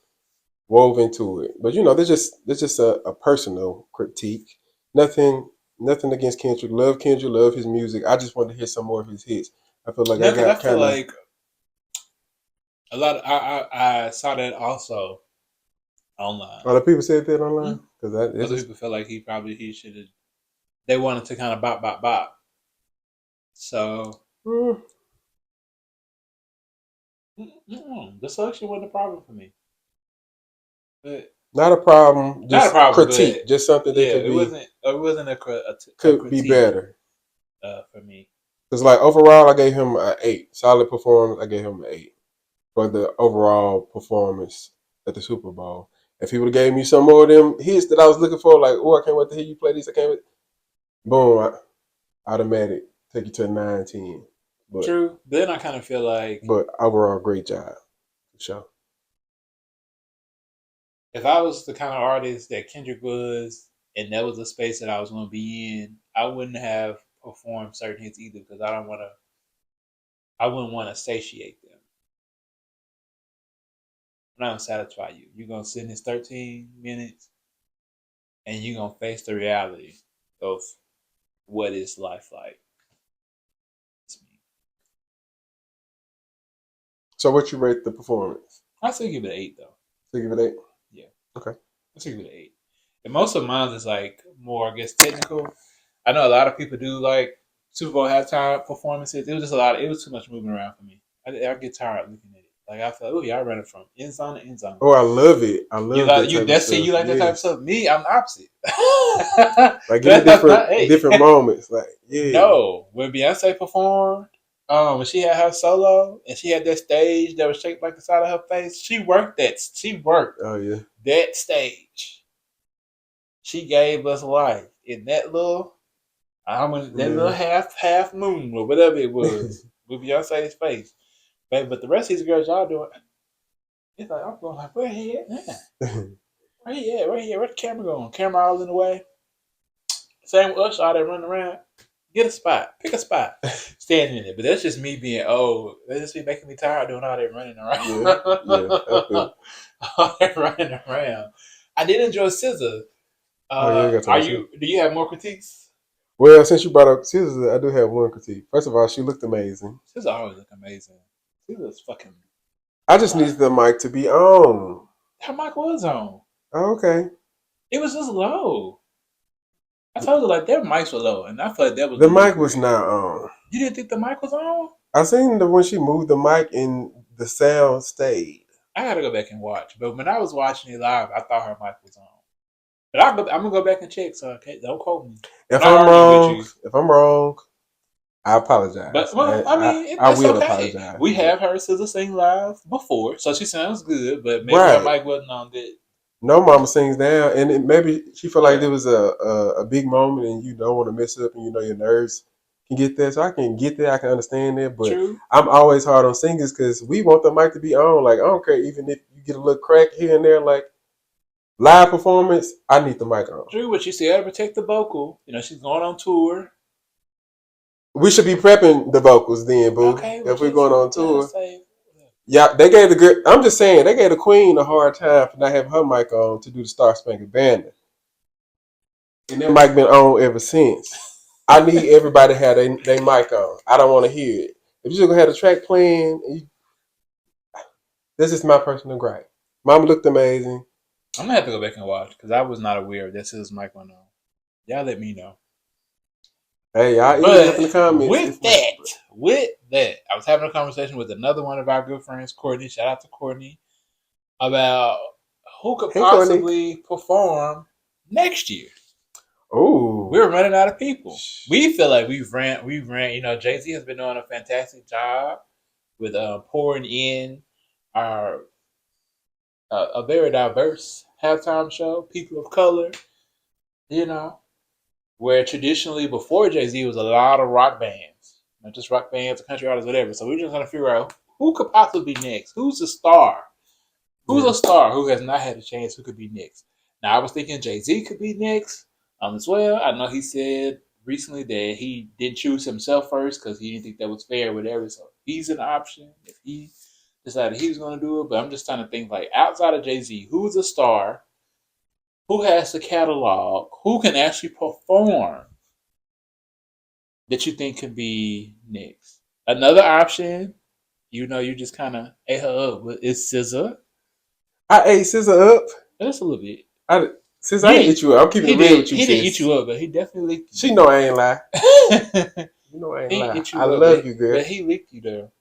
wove into it. But there's just a personal critique. Nothing nothing against Kendrick. Love Kendrick, love his music. I just want to hear some more of his hits. I feel like I No, because I got feel kind of like a lot. I saw that also online. a lot of people said that online because it's Other just people felt like he should have. They wanted to kind of bop. So mm, the selection wasn't a problem for me. But not a problem. not a Just problem, critique. but Just something that yeah, it wasn't. It wasn't a could be critique better. for me. Because like overall, I gave him an 8. Solid performance. I gave him an 8 for the overall performance at the Super Bowl. If he would have gave me some more of them hits that I was looking for, like, oh, I can't wait to hear you play these. I can't wait. Boom, automatic. Take you to a 9-10. But True. Then I kind of feel like overall, great job. For sure. if I was the kind of artist that Kendrick was, and that was a space that I was going to be in, I wouldn't have performed certain hits either because I don't want to. I wouldn't want to satiate them. I'm not going to satisfy you. You're going to sit in this 13 minutes, and you're going to face the reality of what is life like. It's me. So what you rate the performance? I still give it an 8 though. So give it 8? Yeah. Okay. I still give it an 8. And most of mine is like more, I guess, technical. I know a lot of people do like Super Bowl halftime performances. It was just a lot. It was too much moving around for me. I get tired looking at it. Like I feel, oh, y'all running from end zone to end zone. Oh, I love it. I love You that like type that's of stuff. it. You like that type of Yes. stuff. Me, I'm the opposite. Like give me Hey. different moments. Like yeah. No, when Beyonce performed, when she had her solo and she had that stage that was shaped like the side of her face, she worked that. She worked Oh yeah. that stage. She gave us life in that little, that little half moon or whatever it was with Beyonce's face. But the rest of these girls y'all doing, it's like I'm going like, where he at now? Where he at? Where the camera going? Camera all in the way. Same with us, all that running around. Get a spot. Pick a spot. Stand in it. But that's just me being old. That's just be making me tired doing all that running around. Yeah. All that running around. I did enjoy SZA. Oh yeah, we got time. Do you have more critiques? Well, since you brought up SZA, I do have one critique. First of all, she looked amazing. SZA always look amazing. SZA's fucking. I just needed the mic to be on. Her mic was on. Oh, okay. It was just low. I told her like their mics were low, and I felt like that was The mic was not on. You didn't think the mic was on? I seen when she moved the mic and the sound stayed. I gotta go back and watch. But when I was watching it live, I thought her mic was on. But I'm gonna go back and check. So okay, don't quote me. If I'm wrong, I apologize. But well, I will apologize. We have heard SZA sing live before, so she sounds good. But maybe her mic wasn't on that. No mama sings down, and maybe she felt like there was a big moment, and you don't want to mess up, and your nerves can get there. So I can get there, I can understand that, but True. I'm always hard on singers because we want the mic to be on. Like I don't care, even if you get a little crack here and there, like live performance, I need the mic on. True, but she said protect the vocal. She's going on tour. We should be prepping the vocals then, boo. Okay, if we're going on tour. Yeah, they gave I'm just saying, they gave the Queen a hard time for not having her mic on to do the Star Spangled Banner. And that mic been on ever since. I need everybody to have their mic on. I don't want to hear it. If you're just going to have the track playing, this is my personal gripe. Mama looked amazing. I'm going to have to go back and watch because I was not aware that his mic went on. Y'all let me know. Hey, y'all email in the comments. With that, I was having a conversation with another one of our good friends, Courtney. Shout out to Courtney. About who could possibly perform next year. Oh, we're running out of people. We feel like we've ran. Jay-Z has been doing a fantastic job with pouring in our a very diverse halftime show, people of color. Where traditionally before Jay-Z was a lot of rock bands, not just rock bands or country artists, whatever. So we're just trying to figure out who could possibly be next. Who's a star? Who's a star who has not had a chance? Who could be next? Now I was thinking Jay-Z could be next as well. I know he said recently that he didn't choose himself first because he didn't think that was fair or whatever. So he's an option if he decided he was going to do it. But I'm just trying to think like outside of Jay-Z, who's a star, who has the catalog, who can actually perform that you think could be next. Another option, you just kind of ate her up, but it's SZA. I ate Scissor up. Just a little bit. I ain't eat you up. I'm keeping it real with you, He sis. didn't eat you up, but he definitely licked you. She know I ain't lie. He You know I ain't lie. eat you I up, love you, girl. but he licked you though.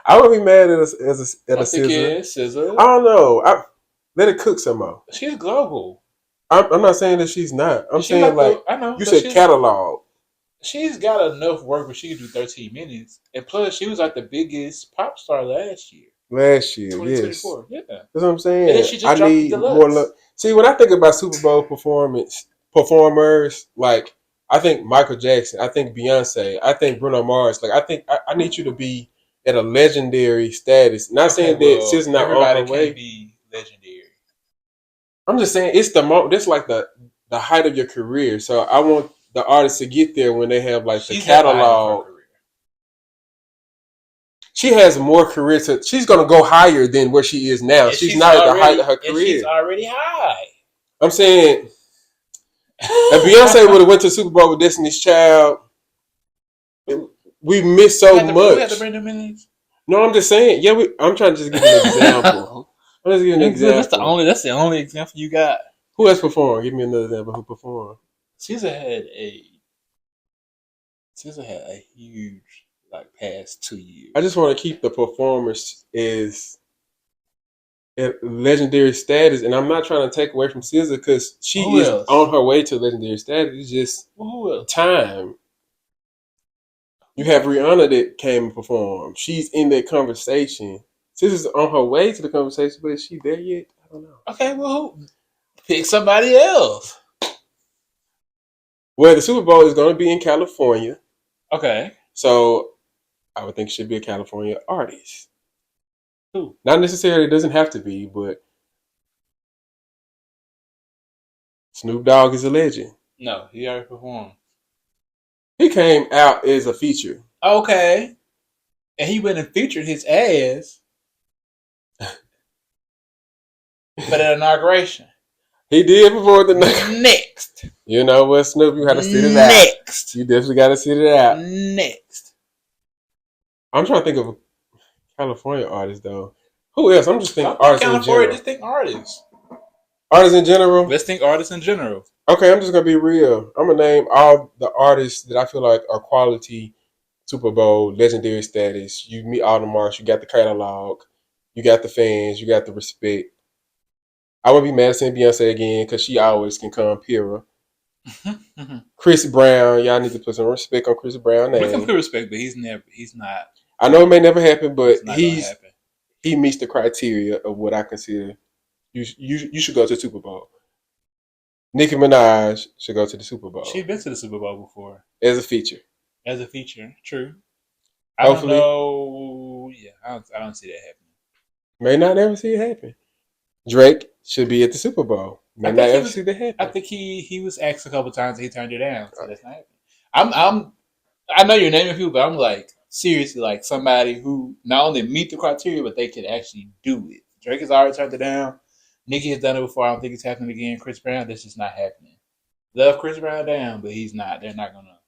I wouldn't be mad at a Scissor. SZA. I don't know. Let it cook some more. She's global. I'm not saying that she's not. I'm saying like I know you said catalog. She's got enough work where she can do 13 minutes, and plus she was like the biggest pop star last year. Last year, 2024. yes. Yeah. That's what I'm saying. And then she just I dropped need the deluxe. more love. See, when I think about Super Bowl performers, like I think Michael Jackson, I think Beyonce, I think Bruno Mars. Like I need you to be at a legendary status. Not saying that she's not on her way. Can't be legendary. I'm just saying it's this like the height of your career. So I want the artist to get there when they have like the catalog. She has more career she's gonna go higher than where she is now. She's not at the height of her career. And she's already high. I'm saying if Beyonce would have went to the Super Bowl with Destiny's Child, we missed so much. We had to bring them in. No, I'm just saying. Yeah, I'm trying to just give an example. I'm just giving an example. That's the only example you got. Who has performed? Give me another example. Who performed? SZA had a huge past 2 years. I just want to keep the performers as at legendary status, and I'm not trying to take away from SZA because she is on her way to legendary status. It's just time. You have Rihanna that came and performed. She's in that conversation. SZA's on her way to the conversation, but is she there yet? I don't know. Okay, well, pick somebody else. Well, the Super Bowl is going to be in California. Okay. So I would think it should be a California artist. Who? Not necessarily, it doesn't have to be, but Snoop Dogg is a legend. No, he already performed. He came out as a feature. Okay. And he went and featured his ass for the inauguration. He did before the Next. You know what, Snoop? You got to sit it out. Next. You definitely got to sit it out. Next. I'm trying to think of a California artist, though. Who else? I'm just thinking artists in general. Just think artists. Artists in general? Let's think artists in general. Okay, I'm just going to be real. I'm going to name all the artists that I feel like are quality Super Bowl, legendary status. You meet all the marks. You got the catalog. You got the fans. You got the respect. I would be mad at saying Beyonce again because she always can come Pira. Chris Brown. Y'all need to put some respect on Chris Brown name. We can put respect, but he's not. I know it may never happen, but he meets the criteria of what I consider. You should go to the Super Bowl. Nicki Minaj should go to the Super Bowl. She's been to the Super Bowl before. As a feature. True. I don't know. Yeah, I don't see that happening. May not ever see it happen. Drake should be at the Super Bowl. May not ever see that happen. I think he was asked a couple times and he turned it down. So that's not happening. I know you're naming people, but I'm like seriously like somebody who not only meet the criteria, but they can actually do it. Drake has already turned it down. Nicki has done it before. I don't think it's happening again. Chris Brown, that's just not happening. Love Chris Brown down, but he's not. They're not gonna.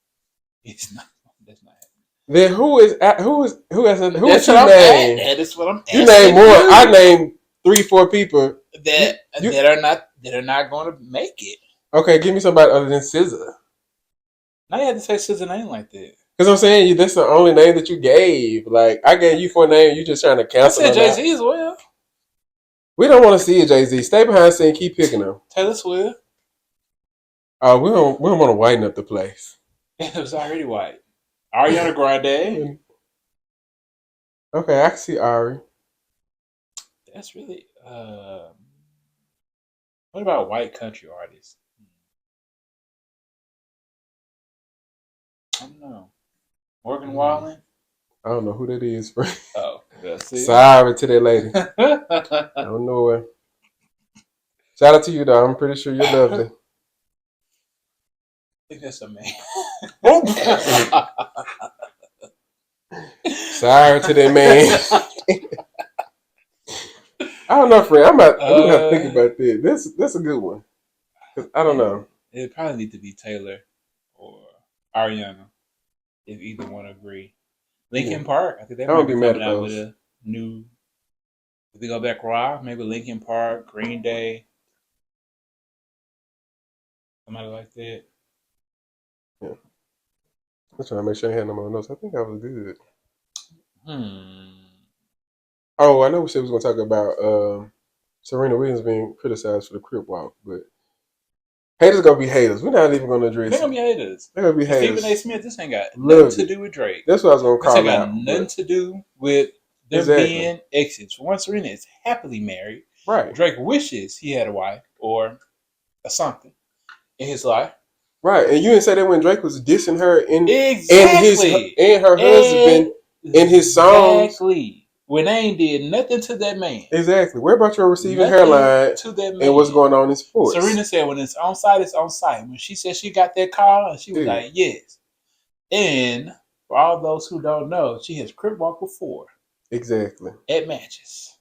He's not. That's not happening. Then who is your name? That is what I'm asking. You name more. I named 3-4 people that are not going to make it. Okay, give me somebody other than SZA. Now you have to say SZA name like that. Because I'm saying that's the only name that you gave. Like I gave you 4 names, you just trying to cancel. I said Jay-Z as well. We don't want to see a Jay-Z. Stay behind the scene. Keep picking them. Taylor Swift. We don't want to whiten up the place. It was already white. Ariana Grande. Okay, I can see Ari. That's really. What about white country artists? I don't know. Morgan Wallen. I don't know who that is, bro. Oh, that's it. Sorry to that lady. I don't know her. Shout out to you, though. I'm pretty sure you're lovely. think that's a man. Sorry to that man. I don't know, friend. I'm gonna have to think about that. That's a good one. 'Cause I don't know. It probably need to be Taylor or Ariana, if either one agree. Linkin Park, I think they I might don't be be mad coming at out with those. a new. If we go back rock, maybe Linkin Park, Green Day, somebody like that. Yeah. I'm trying to make sure I had no more notes. I think I was good. Oh, I know we said we was gonna talk about Serena Williams being criticized for the crip walk, but haters gonna be haters. We're not even gonna address They're gonna it. be haters. They're gonna be haters. Stephen A. Smith, this ain't got Love nothing to it. do with Drake. That's what I was gonna This ain't call got out. nothing But to do with them Exactly. being exes. For one, Serena is happily married. right, Drake wishes he had a wife or a something in his life. right. And you didn't say that when Drake was dissing her Exactly. and her husband in his songs. Exactly. When they ain't did nothing to that man. Exactly. Where about your receiving Nothing hairline to that man. and what's going on in sports? Serena said when it's on site, it's on site. When she said she got that call, she was like, yes. And for all those who don't know, she has crip walked before Exactly. at matches.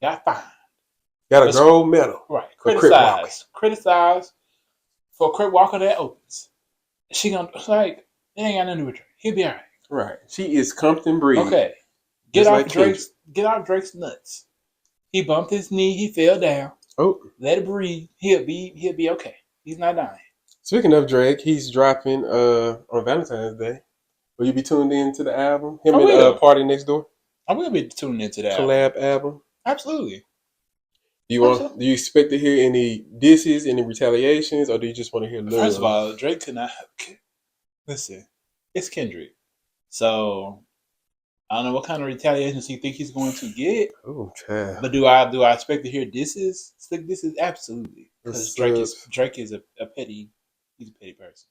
Got fined. Got a gold medal. Right. for crip walking. Criticized for crip walking that opens. She gonna like it ain't got nothing to do with Drake. He'll be alright. Right. She is Compton breed. Okay. Get off Drake's nuts. He bumped his knee, he fell down. Oh. Let it breathe. He'll be okay. He's not dying. Speaking of Drake, he's dropping on Valentine's Day. Will you be tuned in to the album? Him and Party Next Door? I will be tuning into that collab album. Absolutely. Do you expect to hear any disses, any retaliations, or do you just want to hear love? First of all, Drake cannot listen. It's Kendrick, so I don't know what kind of retaliations he think he's going to get. Oh, child. But do I expect to hear disses? Slick disses? Absolutely, because Drake is a petty. He's a petty person.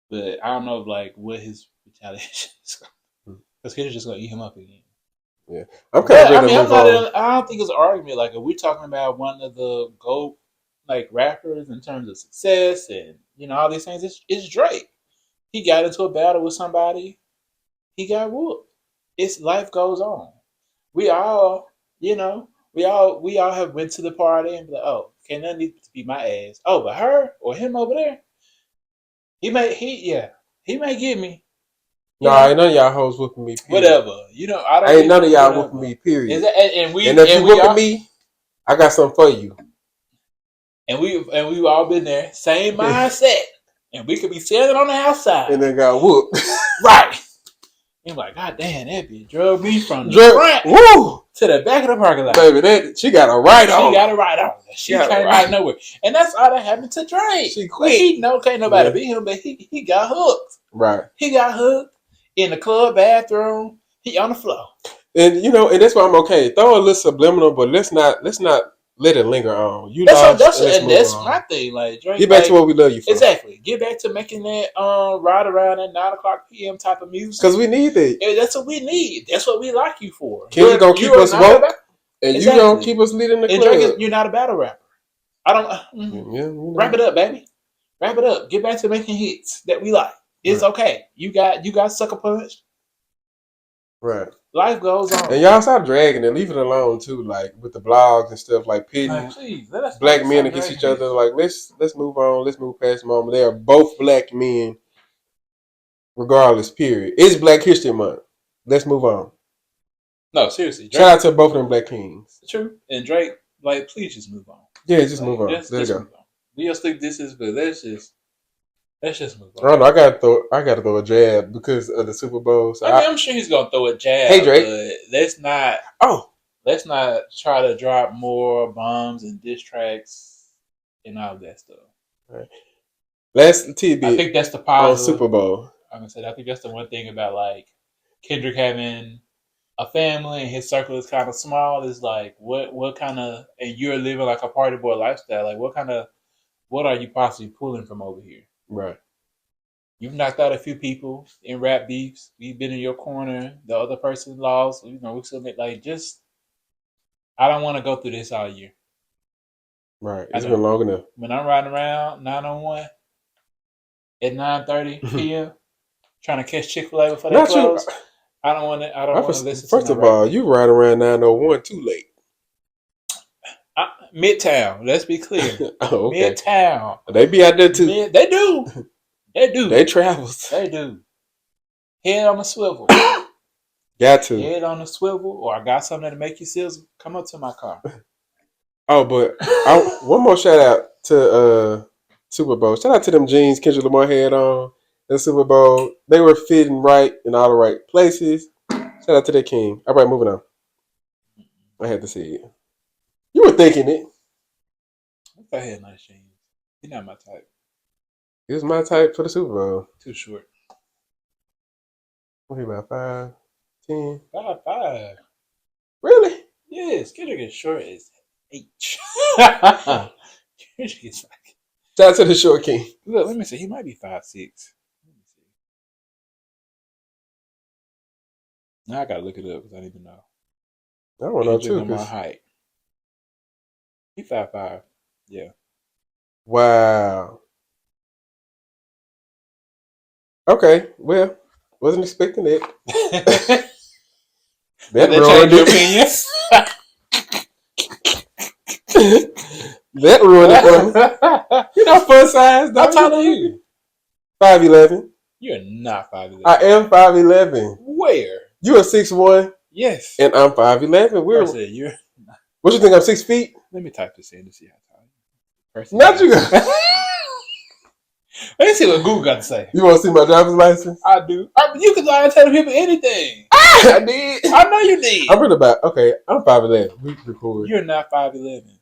But I don't know what his retaliation is. Because Kendrick's just gonna eat him up again. Yeah, I'm kind of ready to move on. I don't think it's an argument. Like, if we're talking about one of the GOAT rappers in terms of success and all these things, it's Drake. He got into a battle with somebody, he got whooped. It's life goes on. We all, we all have went to the party and be like, oh, okay, nothing needs to be my ass. Oh, but her or him over there, he may get me. Nah, ain't none of y'all hoes whooping me. Period. Whatever. I don't. Ain't none of y'all whooping me. Period. And if you whooping me, I got something for you. And we've all been there. Same mindset. And we could be standing on the outside. And then got whooped. Right. And like, God damn, that bitch drove me from the front to the back of the parking lot. Baby, she got a right on. She got a right on. She came out of nowhere. And that's all that happened to Drake. She quit. He can't nobody beat him, but he got hooked. Right. He got hooked in the club bathroom. He on the floor. And and that's why I'm okay. Throw a little subliminal, but let's not let it linger on. That's my thing. Like, Drake, get back to what we love you for. Exactly. Get back to making that right around at 9:00 p.m. type of music. Because we need that. That's what we need. That's what we like you for. Kendrick gonna keep us woke, and you gonna keep us leading the club. Drake, you're not a battle rapper. I don't. Wrap it up, baby. Wrap it up. Get back to making hits that we like. It's okay. You got Sucker Punch. Right. Life goes on. And y'all stop dragging it. Leave it alone too. Like with the blogs and stuff, like pitting black men against each other. Like let's move on. Let's move past the moment. They are both black men, regardless. Period. It's Black History Month. Let's move on. No, seriously. Drake, shout out to both of them black kings. True. And Drake, please just move on. Yeah, just move on. Let's go. Move on. We just think this is good. Let's just move on. I don't know. I gotta throw a jab because of the Super Bowl. So I'm sure he's gonna throw a jab. Hey Drake, but let's not try to drop more bombs and diss tracks and all that stuff. Right. Last tidbit. I think that's the positive on Super Bowl. I'm gonna say I think that's the one thing about Kendrick having a family and his circle is kind of small. Is what kind of, and you're living a party boy lifestyle. What are you possibly pulling from over here? Right. You've knocked out a few people in rap beefs. We've been in your corner. The other person lost. We submit I don't want to go through this all year. Right. It's been long enough. When I'm riding around 901, at 9:30 p.m. trying to catch Chick-fil-A before they Not you. close. I don't want to. I don't want to listen First to no of all, rap. you ride around 901 too late. Midtown. Let's be clear. Oh, okay. Midtown. They be out there too. They do. They do. They travels. They do. Head on the swivel. Got to. Head on the swivel, or I got something to make you sizzle. Come up to my car. Oh, but one more shout out to Super Bowl. Shout out to them jeans Kendrick Lamar had on the Super Bowl. They were fitting right in all the right places. Shout out to the king. All right, moving on. I had to see it. You were thinking it. I had nice jeans. You're not my type. It was my type for the Super Bowl. Too short. What about 5'10"? 5'5". Really? Yes, Kendrick is short as H. Kendrick is like. Shout out to the short king. Look, let me see. He might be 5'6". Let me see. Now I gotta look it up because I don't even know. I don't know Kendrick too. Lamar height. He 5'5". Yeah. Wow. Okay, well, wasn't expecting it. That ruined change your it. opinion. That ruined it for me. You're not fun size, though. How tall are you? 5'11". You're not 5'11". I am 5'11". Where? You are 6'1", Yes. and I'm 5'11". We're. Said you're. What you think? I'm 6 feet? Let me type this in to see how tall you are. Not you. Let me see what Google got to say. You want to see my driver's license? I do. You can lie and tell people anything. I did. I know you did. I'm pretty about. Okay, I'm 5'11". We record. You're not 5'11".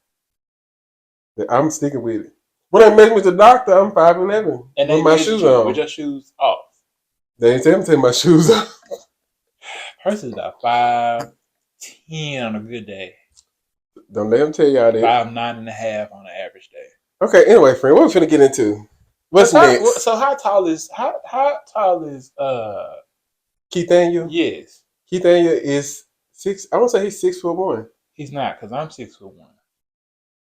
I'm sticking with it. When I met with the doctor, I'm 5'11". And with my shoes on. With your shoes off. They didn't tell me to take my shoes off. Person's about 5'10" on a good day. Don't let them tell y'all that. 5'9.5" on an average day. Okay, anyway, friend, what we finna get into? What's next? So how tall is Keith Daniel? Yes. Keith Daniel is 6. I want to say he's 6'1". He's not, because I'm 6'1".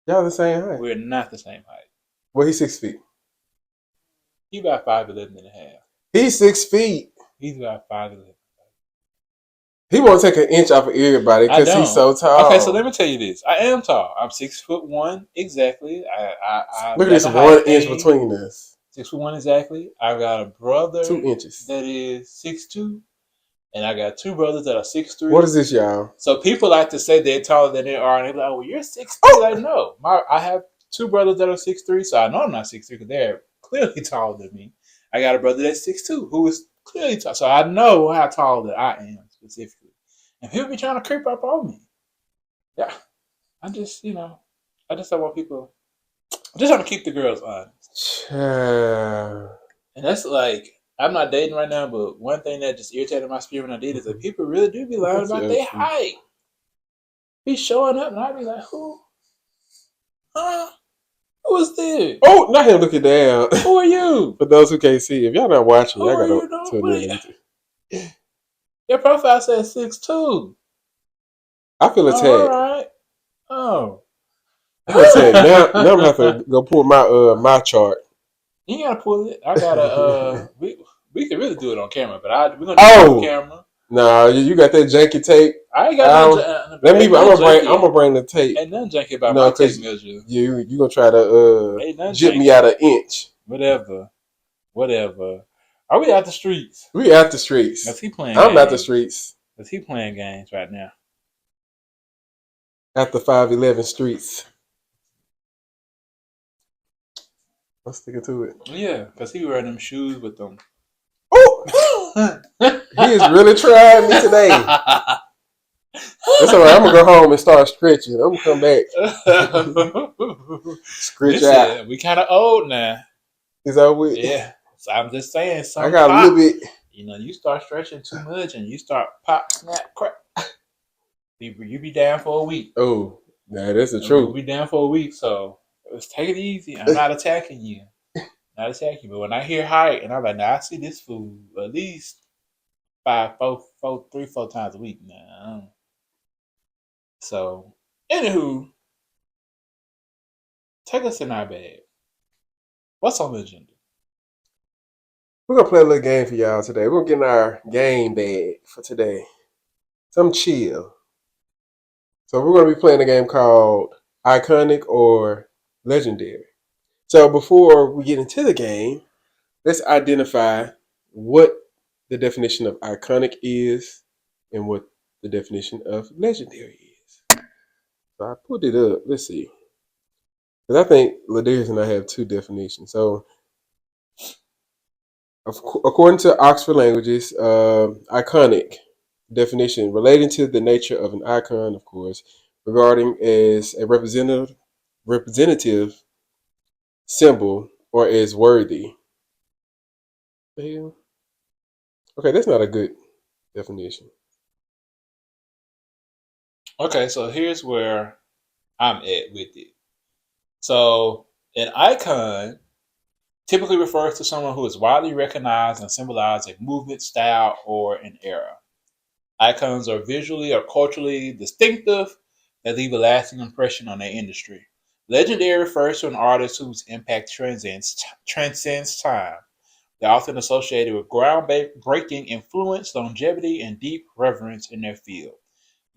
Y'all the same height. We're not the same height. Well, he's 6 feet. He's about 5'11.5". He's 6 feet. He's about 5'11". He won't take an inch off of everybody because he's so tall. Okay, so let me tell you this. I am tall. I'm 6'1" exactly. I look at this 1 inch between us. 6'1" exactly. I got a brother 2 inches that is 6'2", and I got two brothers that are 6'3". What is this, y'all? So people like to say they're taller than they are, and they're like, "Oh, well, you're 6'3". Like, no, I have two brothers that are 6'3", so I know I'm not 6'3" because they're clearly taller than me. I got a brother that's 6'2", who is clearly tall, so I know how tall that I am specifically. And people be trying to creep up on me. Yeah, I just don't want people. I just want to keep the girls honest. And that's like, I'm not dating right now, but one thing that just irritated my spirit when I did is that people really do be lying about their height. Be showing up, and I be like, who? Huh? Who is this? Oh, not him looking down. Who are you? For those who can't see, if y'all not watching, y'all Who gotta are you? tune in. Your profile says 6'2". I feel attacked. All right. Oh. I feel attacked. Now I'm gonna have to go pull my chart. You ain't gotta pull it. I gotta we can really do it on camera, but we're gonna do it on camera. No, you got that janky tape. I ain't got I'm gonna bring the tape. Ain't nothing janky about my tape measure. You gonna try to jip me out an inch. Whatever. Are we out the streets? We out the streets. Is he playing I'm games? out the streets. Is he playing games right now? At the 511 streets. Let's stick to it. Yeah, because he wearing them shoes with them. Oh! He is really trying me today. That's all right. I'm going to go home and start stretching. I'm going to come back. Stretch out. We kind of old now. Is that what? Yeah. So I'm just saying. I got a little bit. You start stretching too much and you start pop, snap, crack. You be down for a week. Oh, nah, that's the truth. You be down for a week, so let's take it easy. I'm not attacking you. But when I hear height and I'm like, nah, I see this fool at least 3, 4 times a week now. So, anywho, take us in our bag. What's on the agenda? We're gonna play a little game for y'all today. We're gonna get in our game bag for today. Some chill. So we're gonna be playing a game called Iconic or Legendary. So before we get into the game, let's identify what the definition of iconic is and what the definition of legendary is. So I put it up. Let's see. Because I think Ladarius and I have two definitions. So according to Oxford Languages, iconic definition relating to the nature of an icon, of course, regarding as a representative symbol or as worthy. Okay, that's not a good definition. Okay, so here's where I'm at with it. So an icon typically refers to someone who is widely recognized and symbolizes a movement, style, or an era. Icons are visually or culturally distinctive that leave a lasting impression on their industry. Legendary refers to an artist whose impact transcends time. They're often associated with groundbreaking influence, longevity, and deep reverence in their field.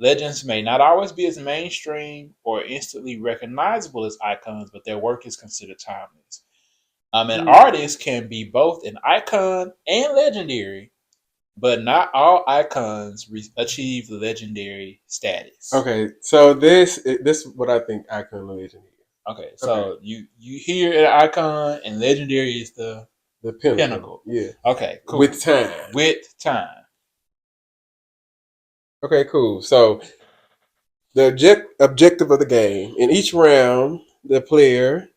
Legends may not always be as mainstream or instantly recognizable as icons, but their work is considered timeless. An artist can be both an icon and legendary, but not all icons achieve legendary status. Okay, so this is what I think icon and legendary is. Okay, so you hear an icon and legendary is the pinnacle. Yeah. Okay, cool. With time. Okay, cool. So the objective of the game, in each round, the player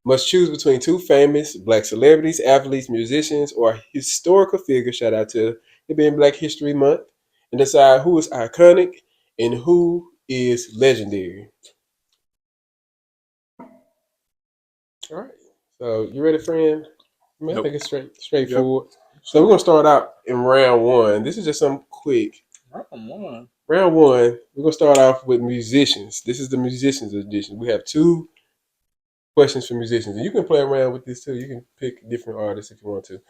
must choose between two famous black celebrities, athletes, musicians, or historical figures, shout out to it being Black History Month, and decide who is iconic and who is legendary. All right. So you ready, friend? I think it's straightforward. Yep. So we're gonna start out in round one. This is just some quick. Round one, we're gonna start off with musicians. This is the musicians edition. We have two questions for musicians, and you can play around with this too. You can pick different artists if you want to.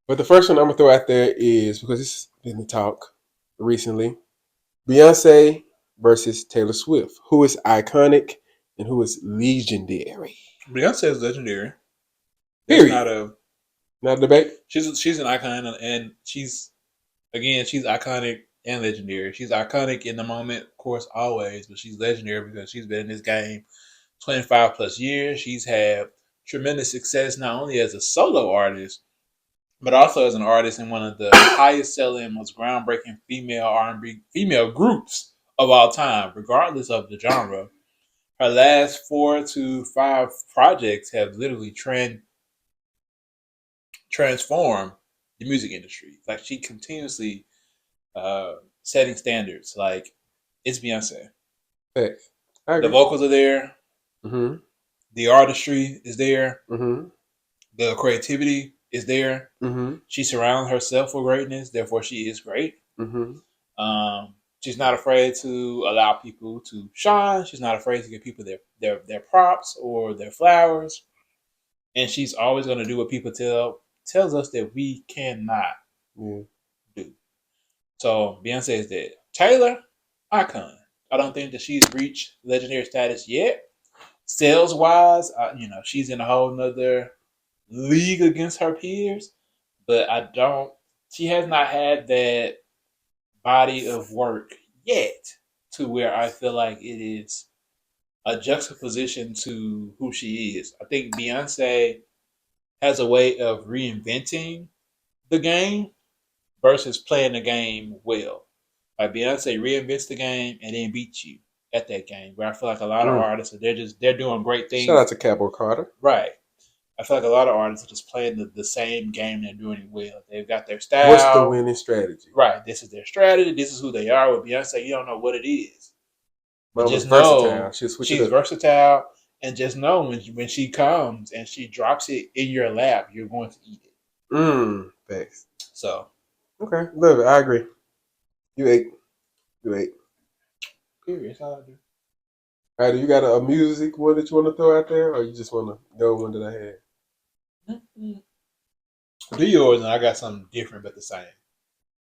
But the first one I'm gonna throw out there is, because this has been the talk recently, Beyonce versus Taylor Swift. Who is iconic and who is legendary? Beyonce is legendary. Period. Not a debate. She's an icon, and she's iconic and legendary. She's iconic in the moment, of course, always, but she's legendary because she's been in this game 25 plus years. She's had tremendous success not only as a solo artist, but also as an artist in one of the highest selling, most groundbreaking female R&B female groups of all time, regardless of the genre. Her last 4 to 5 projects have literally transformed the music industry. Like, she continuously setting standards. Like, it's Beyonce. Hey, the vocals are there. Mm-hmm. The artistry is there. Mm-hmm. The creativity is there. Mm-hmm. She surrounds herself with greatness, therefore she is great. Mm-hmm. She's not afraid to allow people to shine. She's not afraid to give people their props or their flowers. And she's always going to do what people tells us that we cannot do. So Beyonce is dead. Taylor, icon. I don't think that she's reached legendary status yet. Sales wise, she's in a whole nother league against her peers. But she has not had that body of work yet to where I feel like it is a juxtaposition to who she is. I think Beyonce has a way of reinventing the game versus playing the game well. Like, Beyonce reinvents the game and then beats you at that game. Where I feel like a lot of artists they're doing great things. Shout out to Cabo Carter. Right. I feel like a lot of artists are just playing the same game and they're doing it well. They've got their style. What's the winning strategy? Right. This is their strategy. This is who they are. With Beyonce, you don't know what it is. But just know she's versatile, and just know when she comes and she drops it in your lap, you're going to eat it. Thanks. So. Okay. Love it. I agree. You ate. Period. That's all I do. All right, do you got a music one that you want to throw out there, or you just want to go one that I had? Do yours, and I got something different but the same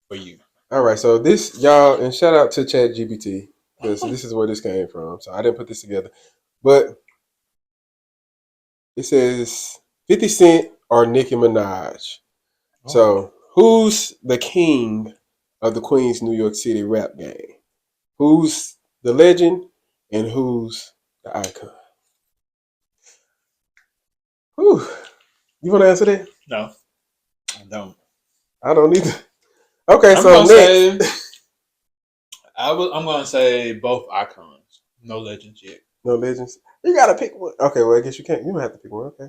for you. All right, so this y'all, and shout out to ChatGPT because this is where this came from. So I didn't put this together, but it says 50 Cent or Nicki Minaj. So who's the king of the Queens New York City rap game? Who's the legend and who's the icon? Whew. You want to answer that? No, I don't. I don't either. Okay, I'm so gonna next. say I'm gonna say both icons. No legends yet. No legends. You gotta pick one. Okay, well I guess you can't. You don't have to pick one. Okay.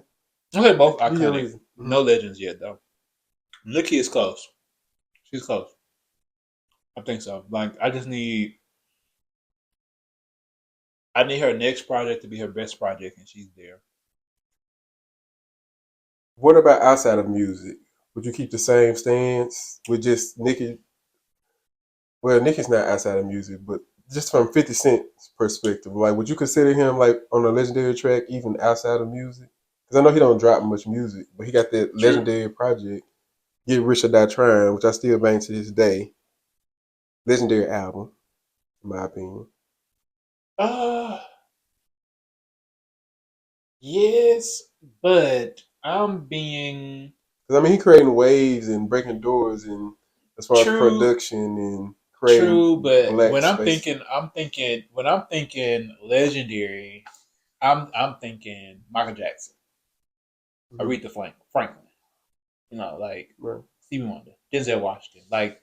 I'm say both Give your iconic. reason. No legends yet though. Nicki is close. She's close. I think so. Like I need her next project to be her best project, and she's there. What about outside of music? Would you keep the same stance with just Nicki? Well, Nicki's not outside of music, but just from 50 Cent's perspective, like, would you consider him like on a legendary track even outside of music? Because I know he don't drop much music, but he got that True. legendary project, Get Rich or Die Trying, which I still bang to this day. Legendary album, in my opinion. Yes, but I'm being Because I mean, he creating waves and breaking doors, and as far as true. production and True, creating but black when space. when I'm thinking legendary, I'm thinking Michael Jackson, Mhm. Aretha Franklin, like Right. Stevie Wonder, Denzel Washington. Like,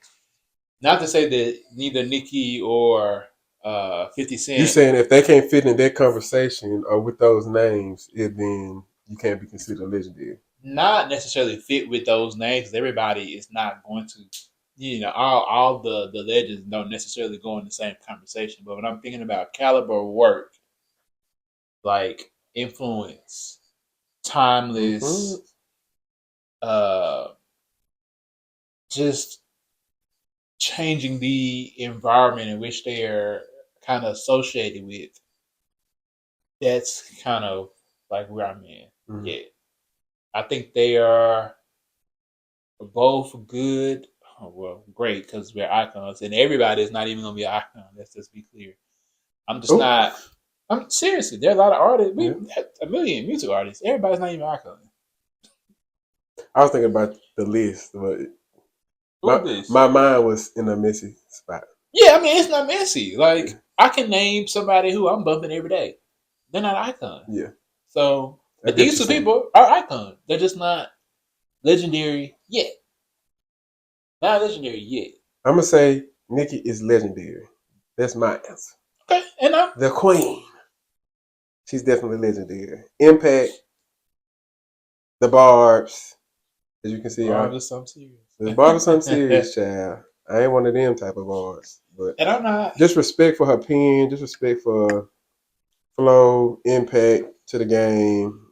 not to say that neither Nicki or 50 You Cent saying if they can't fit in that conversation or with those names, then you can't be considered legendary. not necessarily fit with those names. 'Cause everybody is not going to, all the legends don't necessarily go in the same conversation. But when I'm thinking about caliber work, like influence, Mm-hmm. timeless, uh, just changing the environment in which they are kind of associated with. That's kind of like where I'm in. Mm-hmm. Yeah, I think they are both good. Oh, well, great because we're icons, and everybody is not even gonna be an icon. Let's just be clear. I'm just Oh, not. I'm seriously. There are a lot of artists. We yeah. have a million music artists. Everybody's not even an icon. I was thinking about the list, but Who my is this? my mind was in a messy spot. Yeah, I mean it's not messy. Yeah. Like I can name somebody who I'm bumping every day. They're not an icon. Yeah. So, I but get these you two saying. people are icons. They're just not legendary yet. Not legendary yet. I'm gonna say Nicki is legendary. That's my answer. Okay, and I'm The Queen. She's definitely legendary. Impact, the Barbs, as you can see, Barb is something serious. the Barbs are something serious, child. I ain't one of them type of bars, but And I'm not. just respect for her pen, just respect for flow, impact to the game.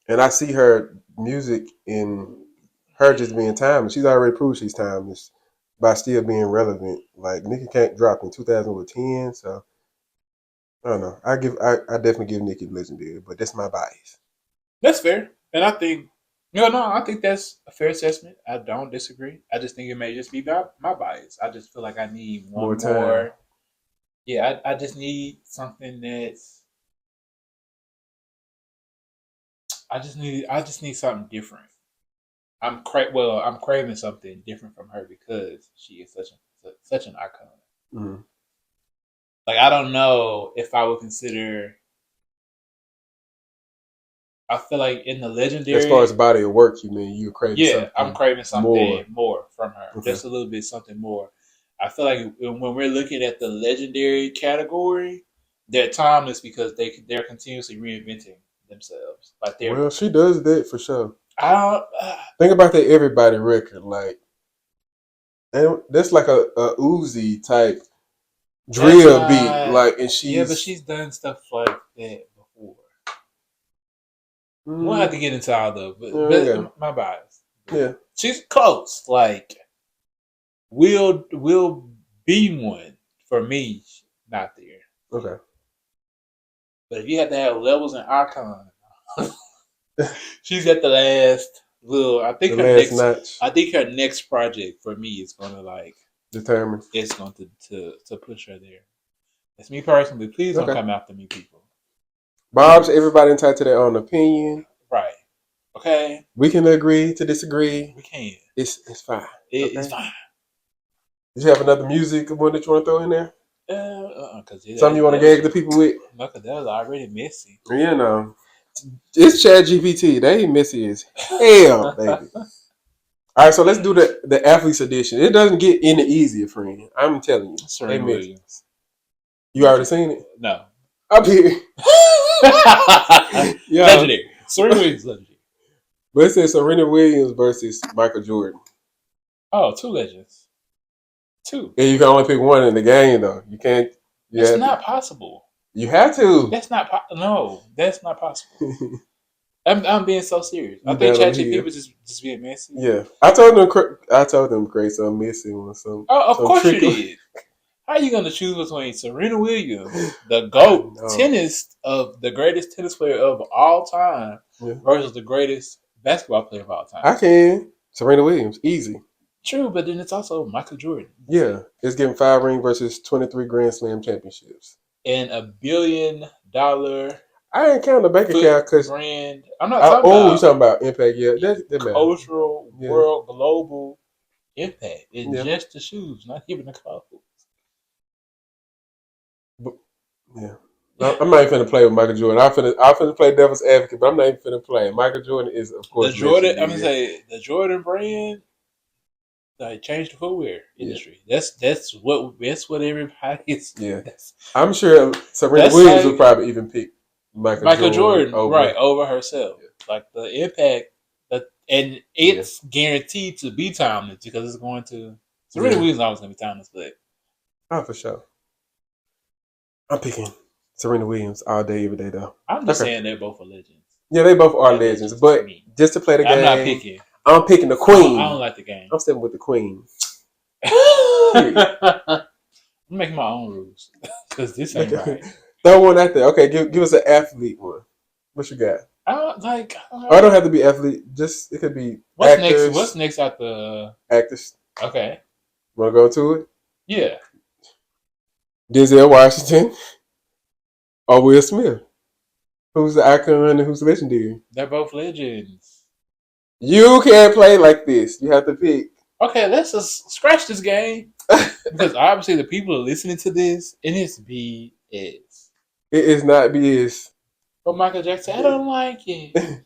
And I see her music in her just being timeless. She's already proved she's timeless by still being relevant. Like Nicki can't drop in 2010, so I don't know. I definitely give Nicki legendary, but that's my bias. That's fair, and I think I think that's a fair assessment. I don't disagree. I just think it may just be my bias. I just feel like I need More one time. more. Yeah, I just need something that's. I just need something different. I'm craving something different from her because she is such an icon. Mm-hmm. Like I don't know if I would consider. I feel like in the As far legendary, as body of work, you mean you craving yeah, I'm something craving something more? more from her. Okay. Just a little bit something more. I feel like when we're looking at the legendary category, they're timeless because they're continuously reinventing themselves. Like Well, she does that for sure. I don't, Think about that everybody record, like, and that's like a Uzi type that's drill beat, not. like, and Yeah, but she's she's done stuff like that before. We won't have mm, to get into all of it, okay. but my bias. Yeah. She's close. Like will be one for me. Not there. Okay. But if you have to have levels and icon, she's at the last. Well, I think The her last next. notch I think her next project for me is gonna like. determined. It's going to push her there. That's me personally. Please don't Okay. come after me, people. Bob's, everybody entitled to their own opinion. Right. Okay. We can agree to disagree. We can. It's fine. It's fine. Did you have another music one that you want to throw in there? Because Something you want to gag the people with? No, because that was already messy. You know, it's Chat GPT. They messy as hell, baby. All right, so let's do the athletes edition. It doesn't get any easier, friend. I'm telling you. Serena Williams. You already seen it? No. Up here. Yeah. Legendary. Serena Williams, legendary. But it says Serena Williams versus Michael Jordan. Oh, two legends. Two. And you can only pick one in the game, though. You can't. It's not possible. You have to. That's not no. That's not possible. I'm being so serious. I You think down ChatGPT was just being messy. Yeah, I told them create some missing or something. Oh, of some course you trickery. did. How are you going to choose between Serena Williams, the GOAT, the greatest tennis player of all time, versus the greatest basketball player of all time? I can. Serena Williams, easy. True, but then it's also Michael Jordan. Yeah, it's getting 5 rings versus 23 Grand Slam championships. And $1 billion. I ain't counting the bank account because brand. I'm not talking about. You talking about impact? Yeah, that cultural, world, global impact. It's just the shoes, not even the clothes. But, yeah. I'm not even finna play with Michael Jordan. I'm finna play devil's advocate, but I'm not even finna play. Michael Jordan is, of course, the Jordan. I'm gonna say the Jordan brand. Like changed the footwear industry. That's what everybody is. Yeah, I'm sure Serena Williams would probably even pick Michael Jordan over herself. Yeah. Like the impact, and it's guaranteed to be timeless because it's going to. Serena Williams is always going to be timeless, but for sure. I'm picking Serena Williams all day, every day, though. I'm just saying they're both legends. Yeah, they both are legends, but just to play the game, I'm not picking. I'm picking the queen. I don't like the game. I'm sticking with the queen. I'm making my own rules because this ain't right. Throw one out there. Okay, give us an athlete one. What you got? I don't have to be athlete. Just it could be. What's actors, next? What's next after actors? Okay. Want to go to it? Yeah. Denzel Washington or Will Smith? Who's the icon and who's legendary? They're both legends. You can't play like this. You have to pick. Okay, let's just scratch this game. Because obviously the people are listening to this, and it's BS. It is not BS. But Michael Jackson, I don't like it.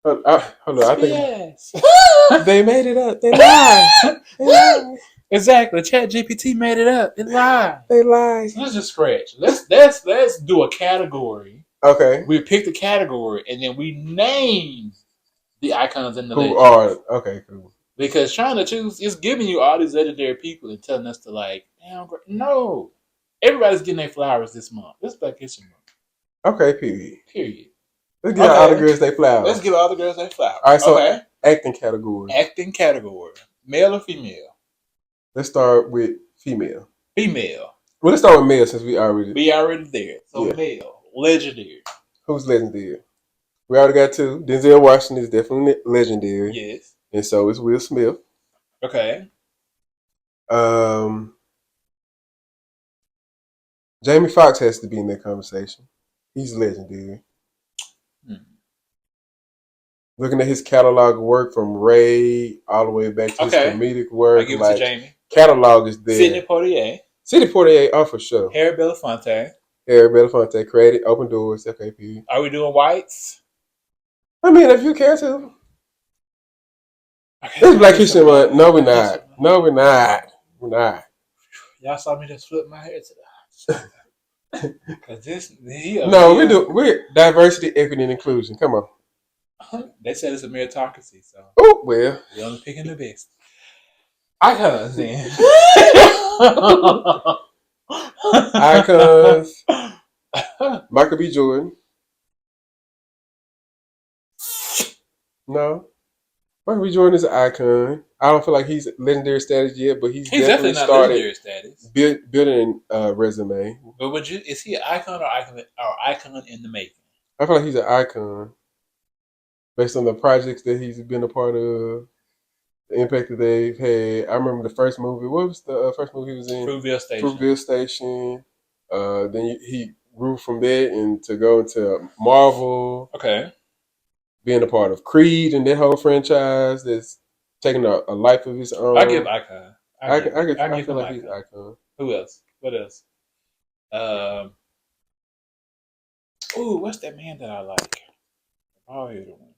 Hold on, I think BS. they made it up. They lied. Exactly. ChatGPT made it up. It lied. They lied. So let's just scratch. Let's do a category. Okay. We pick the category, and then we name the icons and the legends. Who are okay? Cool. Because trying to choose is giving you all these legendary people and telling us to like, damn, no. Everybody's getting their flowers this month. This is Black History Month. Okay, period. Let's give all the girls their flowers. Let's give all the girls their flowers. All right, so acting category. Acting category. Male or female? Let's start with female. Female. Well, let's start with male since we already there. So male. Legendary. Who's legendary? We already got 2. Denzel Washington is definitely legendary. Yes. And so is Will Smith. Okay. Jamie Foxx has to be in that conversation. He's legendary. Looking at his catalog of work from Ray all the way back to his comedic work. I give it to Jamie. Catalog is there. Sidney Poitier. Sidney Poitier, oh, for sure. Harry Belafonte. Created Open Doors. Okay, period. Are we doing whites? I mean, if you care to. Okay, this Black History Month. No, we're not. We're not. Y'all saw me just flip my hair to the Because we're diversity, equity, and inclusion. Come on. They said it's a meritocracy, so. Oh, well. We're only picking the best. Icons, then. Icons. Michael B. Jordan. No. Michael B. Jordan is an icon. I don't feel like he's legendary status yet, but he's definitely not started legendary status. Building a resume. But is he an icon or icon in the making? I feel like he's an icon. based on the projects that he's been a part of, the impact that they've had. I remember the first movie. What was the first movie he was in? Fruitvale Station. Fruitvale Station. Then he grew from there and to go into Marvel. Okay. Being a part of Creed and that whole franchise that's taking a life of his own. I give Icon. I give feel him like he's Icon. Icon. Who else? What else? What's that man that I like? Oh, here's the one.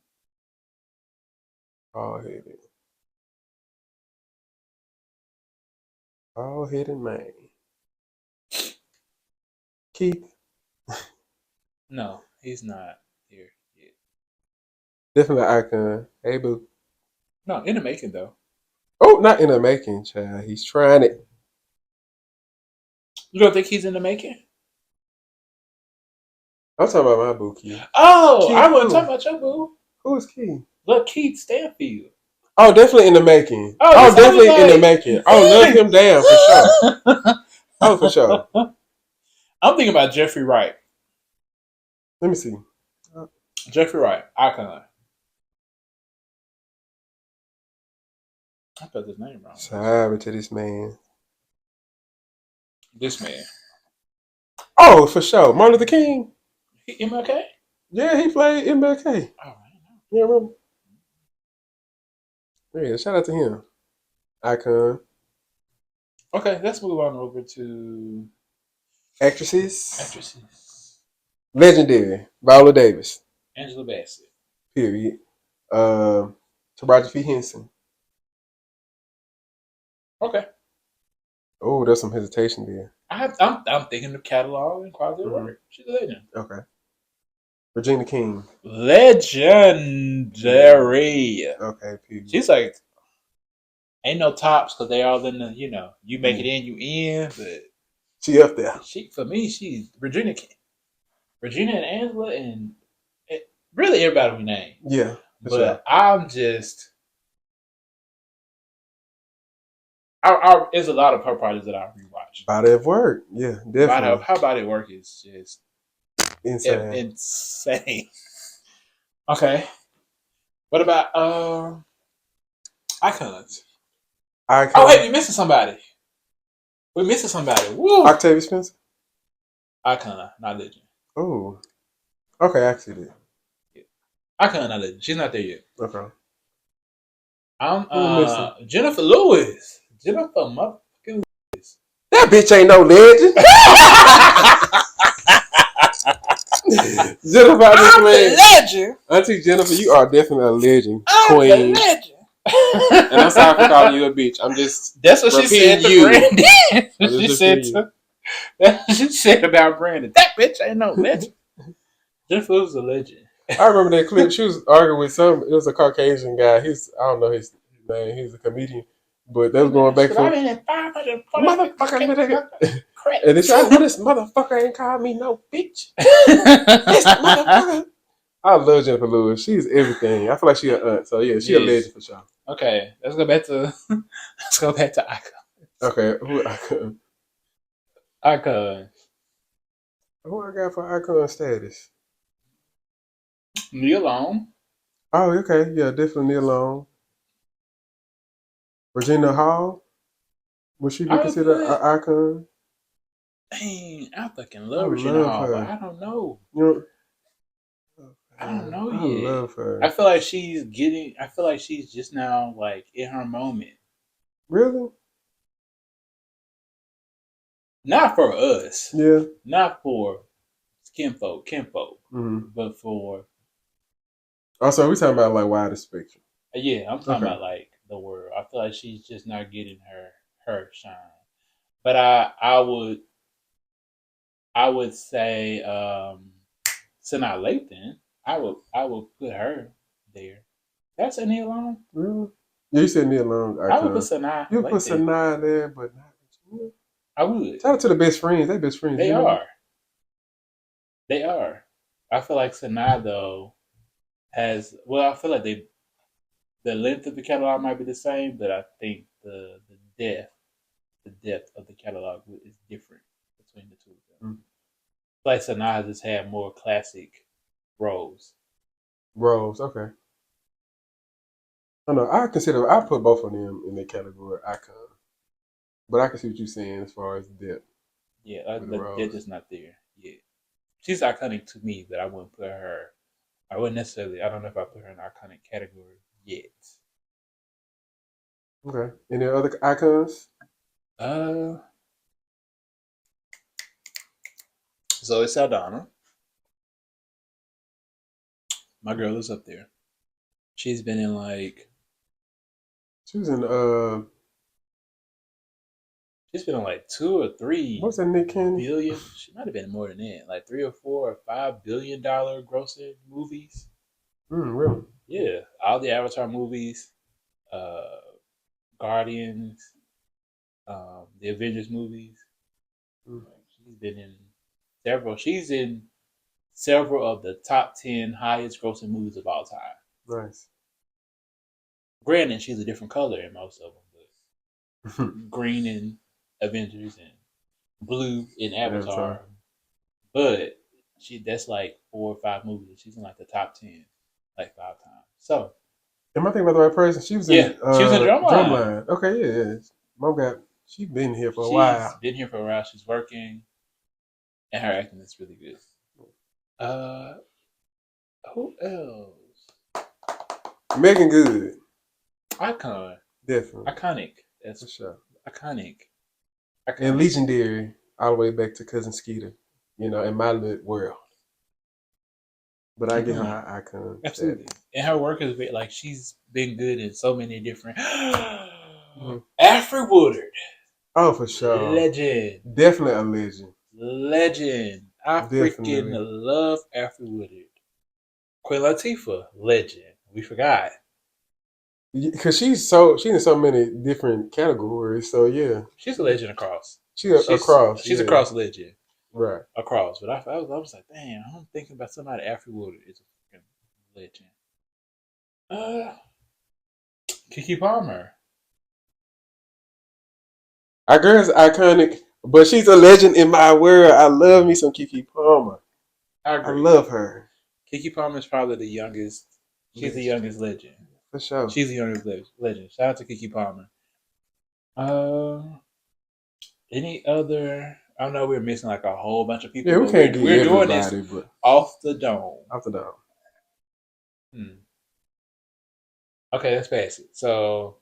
All hidden man. Keith. No, he's not here yet. Definitely Icon. Hey, boo. No, in the making though. Oh, not in the making, child. He's trying it. You don't think he's in the making? I'm talking about my boo, Keith. Oh, Keith I wasn't who? talking about your boo. Who is Keith? Look, Keith Stanfield. Oh, definitely in the making. Oh, Oh, that's what I was definitely in the like. making. Oh, love him down for sure. Oh, for sure. I'm thinking about Jeffrey Wright. Let me see. Jeffrey Wright, Icon. I spelled his name wrong. Sorry to this man. This man. Oh, for sure. Martin Luther King. MLK? Yeah, he played MLK. Oh, Yeah, remember? Yeah, shout out to him. Icon. okay, let's move on over to Actresses. actresses. Legendary. Viola Davis. Angela Bassett. Period. Taraji P. Henson. Okay. Oh, there's some hesitation there. I'm thinking of catalog and quality of work. She's a legend. Okay. Regina King. Legendary. Okay, period. She's like, ain't no tops because they all in the, you make it in, you in. But She up there. for me, she's Regina King. Regina and Angela and really everybody we name. Yeah. But sure. I'm just, there's a lot of her parties that I rewatch. Body of work. Yeah, definitely. Her body of work is just insane. Okay. What about icons? Icon. Oh, hey, we're missing somebody. Woo! Octavia Spencer. Icon, not legend. Oh. Okay, I see that. Icon, not legend. She's not there yet. Okay. I'm Jennifer Lewis. Jennifer motherfucking Lewis. That bitch ain't no legend. Jennifer, I'm the legend. Auntie Jennifer, you are definitely a legend, I'm queen. the legend. And I'm sorry for calling you a bitch. I'm just. That's what she said to Brandon. That's what she said about Brandon. That bitch ain't no legend. Jennifer was a legend. I remember that clip. She was arguing with it was a Caucasian guy. I don't know his name. He's a comedian. But they was going back and forth. Motherfucker. And then she, I know this motherfucker ain't called me no bitch. This motherfucker. I love Jennifer Lewis. She's everything. I feel like she's an aunt. So yeah, she's a legend for sure. Okay, let's go back to Icon. Okay, who Icon? Icon. Who I got for Icon status? Neil Long. Oh, okay. Yeah, definitely Neil Long. Regina Hall. Would she be considered an icon? Dang, I fucking love Regina Hall, but I don't know. I don't know yet. I love her. I feel like she's just now like in her moment. Really? Not for us. Yeah. Not for kinfolk, but for. Also, we're talking about like wider spectrum. Yeah, I'm talking about like the world. I feel like she's just not getting her shine. But I would say Sanaa Lathan. I would put her there. That's a Neil Long. Really? Yeah, you said Neil Long. I would put Sanaa. You put Sanaa there, but not Regina. I would. Shout out to the best friends. They best friends. They are. They are. I feel like Sanaa though has. Well, I feel like the length of the catalog might be the same, but I think the depth of the catalog is different between the two of them. Like Sanaa just had more classic roles. Okay. I don't know. I put both of them in the category icon, but I can see what you're saying as far as depth Yeah, with the they're roles. just not there yet. She's iconic to me, but I wouldn't put her. I wouldn't necessarily. I don't know if I put her in iconic category yet. Okay. Any other icons? Uh, Zoe Saldana, my girl is up there. She's been in like She was in she's been in like 2 or 3 what's that Nick Cannon? billion. She might have been more than that, like 3 or 4 or $5 billion grossing movies. Really? Yeah, all the Avatar movies, uh, Guardians, the Avengers movies. Mm, She's been in several. She's in several of the top 10 highest grossing movies of all time. nice. Granted, she's a different color in most of them, but green in Avengers and blue in Avatar. Avatar. But that's like 4 or 5 movies. She's in like the top 10, like 5 times. So Am I thinking about the right person? She was yeah, in she was in Drumline. Drumline. Okay, yeah. Mom got she been here for a She's while. been here for a while. She's working, and her acting is really good. Uh, who else? Megan Good, Icon, definitely iconic. for That's sure. iconic. And Iconic. legendary all the way back to Cousin Skeeter. In my little world. But I get Mhm. her icon Absolutely. status. And her work is like she's been good in so many different. Mhm. Afri Woodard, Oh, for sure. legend, Definitely a legend. legend. I freaking Definitely. love Afri Woodard. Queen Latifah, legend. We forgot. Because she's in so many different categories. So yeah, She's a legend across. she across. She's a Yeah, cross legend right. across. But I was like, damn, I'm thinking about somebody. Afri Woodard is a freaking legend. Uh, Kiki Palmer. Our girl's iconic, but she's a legend in my world. I love me some Kiki Palmer. I I agree. love her Kiki Palmer is probably the youngest. She's the legend youngest legend. for sure. She's the youngest legend. Shout out to Kiki Palmer. Uh, any other? I know we're missing like a whole bunch of people, Yeah, we but can't we're get doing this everybody, but off the dome. after that, Hmm. Okay, let's pass it. So,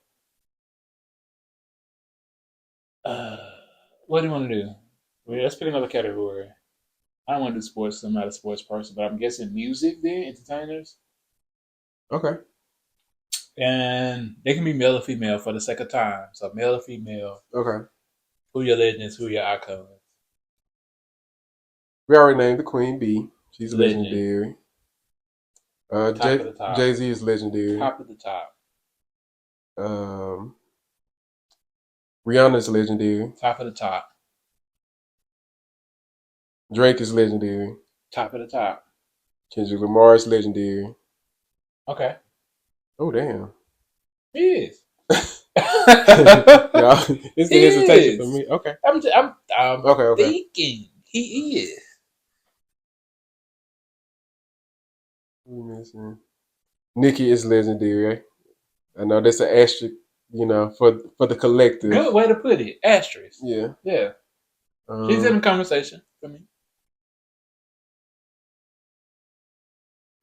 uh, what do you want to do? Let's pick another category. I don't want to do sports. 'Cause I'm not a sports person, but I'm guessing music. Then entertainers, okay, and they can be male or female for the sake of time. So male or female. okay. Who your legends? Who your icons? We already named the Queen Bee. She's Legend. legendary. Top of the top. Jay Z is legendary. Top of the top. Um, Rihanna's legendary. Top of the top. Drake is legendary. Top of the top. Kendrick Lamar is legendary. Okay. Oh damn. He is. Yeah, it's the He hesitation for is. me. Okay. I'm Okay. thinking he is. Nicki is legendary. I know that's an asterisk, for the collective. Good way to put it. Asterisk. Yeah. Yeah. She's in the conversation for me.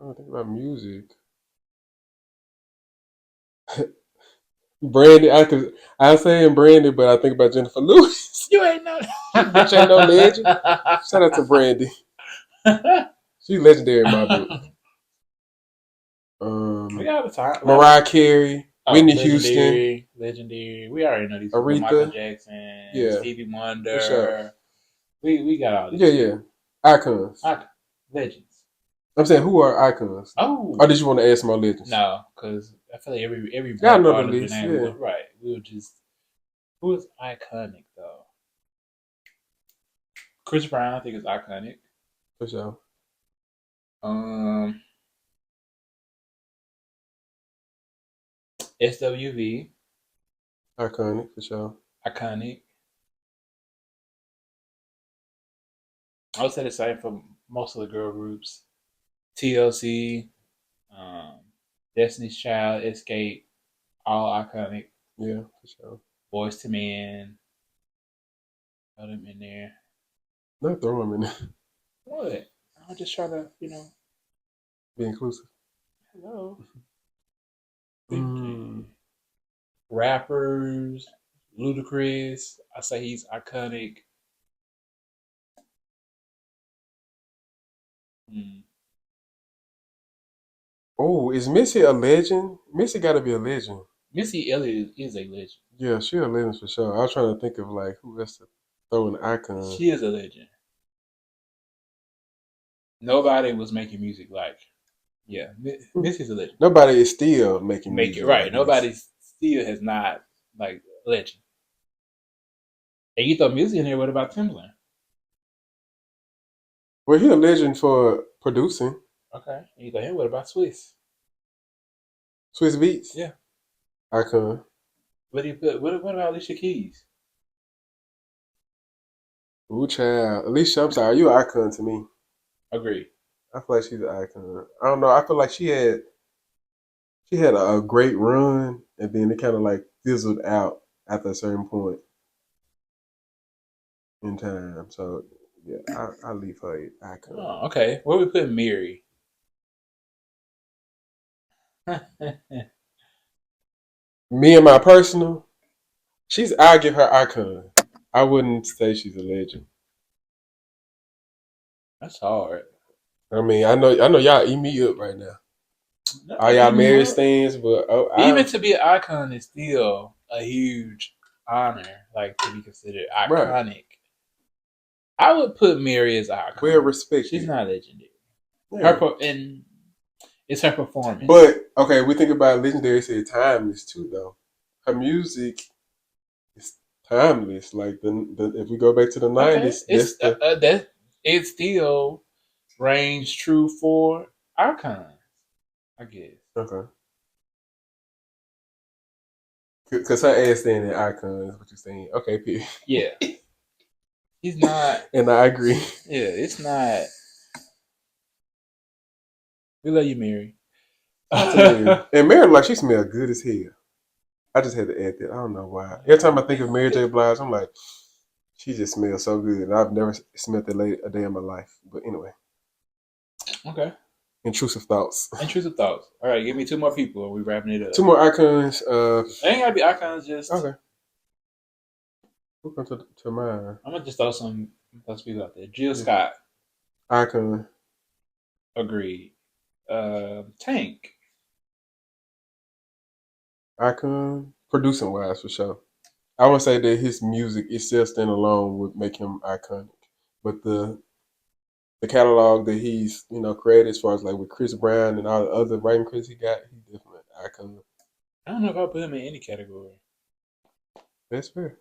I don't think about music. Brandy, I say in Brandy, but I think about Jennifer Lewis. You ain't know. Bitch ain't no legend. Shout out to Brandy. She's legendary in my book. We got the time. Mariah Carey, Whitney Houston, Legendary. We already know these people. Aretha. Michael Jackson, Yeah. Stevie Wonder. For sure. We got all these. Yeah. Icons. Legends. I'm saying, who are icons? Oh. Or did you want to add some more legends? No, because I feel like every Got black another part of the list, name. yeah. Right. We'll just. Who is iconic though? Chris Brown, I think, is iconic. For sure. SWV, Iconic, for sure. iconic. I would say the same for most of the girl groups. TLC, Destiny's Child, Escape, All iconic. Yeah, for sure. Boys to Men. Put them in there. Not throw them in there. What? I'm just trying to, Be inclusive. hello. Mm. Rappers. Ludacris. I say he's iconic. Hmm. Oh, is Missy a legend? Missy got to be a legend. Missy Elliott is a legend. Yeah, she a legend for sure. I was trying to think of like who else to throw an icon. She is a legend. Nobody was making music like, Missy's a legend. Nobody is still making Make music it right. like Nobody Missy. still has not like legend. And you throw music in there. What about Timbaland? Well, he a legend for producing Okay. And you throw him. What about Swiss? Swiss Beats. Yeah. Icon. What do you put? What about Alicia Keys? Ooh, child. Alicia, I'm sorry, you an icon to me. Agree. I feel like she's an icon. I don't know. I feel like she had a great run, and then it kind of like fizzled out after a certain point in time. So yeah, I leave her icon. Oh, okay. Where we put Mary? Me and my personal, I give her icon. I wouldn't say she's a legend. That's hard. I mean, I know y'all eat me up right now. All y'all married stands, but Even to be an icon is still a huge honor, like to be considered iconic. Right. I would put Mary as icon. well respected. She's not legendary. Yeah. And it's her performance. But okay, we think about legendary. Say timeless too, though. Her music is timeless. Like if we go back to the '90s, that it still reigns true for icons, I guess. okay. Because her ass standing in icon is what you're saying. Okay, P. Yeah. He's not. And I agree. Yeah, it's not. We love you, Mary. And Mary, like, she smelled good as hell. I just had to add that. I don't know why. Every time I think of Mary J. Blige, I'm like, she just smells so good. And I've never smelled that lady a day in my life. But anyway. Okay. Intrusive thoughts. Intrusive thoughts. All right, give me two more people. Are we wrapping it up? Two more icons. They ain't gotta be icons. Just okay. We'll come to mine. I'm gonna just throw some people out there. Jill Scott. Icon. Agreed. Tank. Icon. Producing wise, for sure. I would say that his music itself stand alone would make him iconic. But the catalog that he's created as far as like with Chris Brown and all the other writing credits he got, he's definitely an icon. I don't know if I put him in any category. That's fair.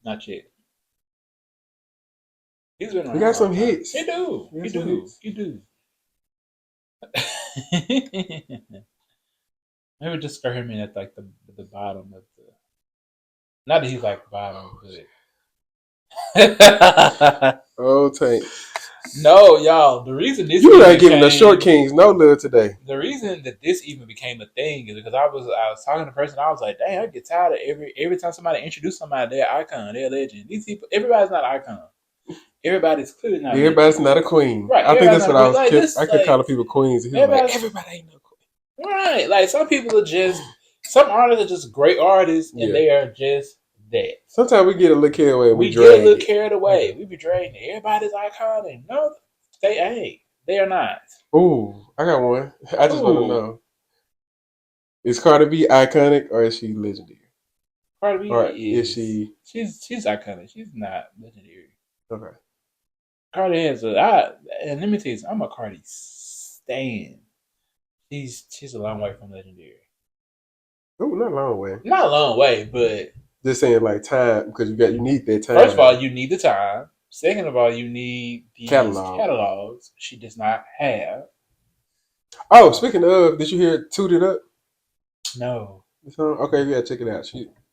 Not yet. He's been around. He got some hits. He do. He do. Maybe just throw him in at like the bottom of the. Not that he's like bottom, but. Oh, Tank. No, y'all. The reason this you ain't giving the short kings no love today. The reason that this even became a thing is because I was talking to a person. I was like, dang, I get tired of every time somebody introduce somebody, they're icon, they're a legend. These people, everybody's not icon. Everybody's clearly not. Everybody's not a queen. Right. I think that's what I was. Like, I kept calling people queens. And everybody ain't no queen. Right. Like some people are just. Some artists are just great artists, and they are just that. Sometimes we get a little carried away. We get a little carried away. We be dragging everybody's iconic. No, they ain't. They are not. Ooh, I got one. I just want to know: is Cardi B iconic or is she legendary? Cardi B or is she? She's iconic. She's not legendary. Okay. Cardi has and let me tell you, I'm a Cardi stan. She's a long way from legendary. Ooh, not a long way. Not a long way, but just saying like time because you need that time. First of all, you need the time. Second of all, you need the catalogs. She does not have. Oh, speaking of, did you hear "Toot It Up"? No. Okay, you gotta check it out.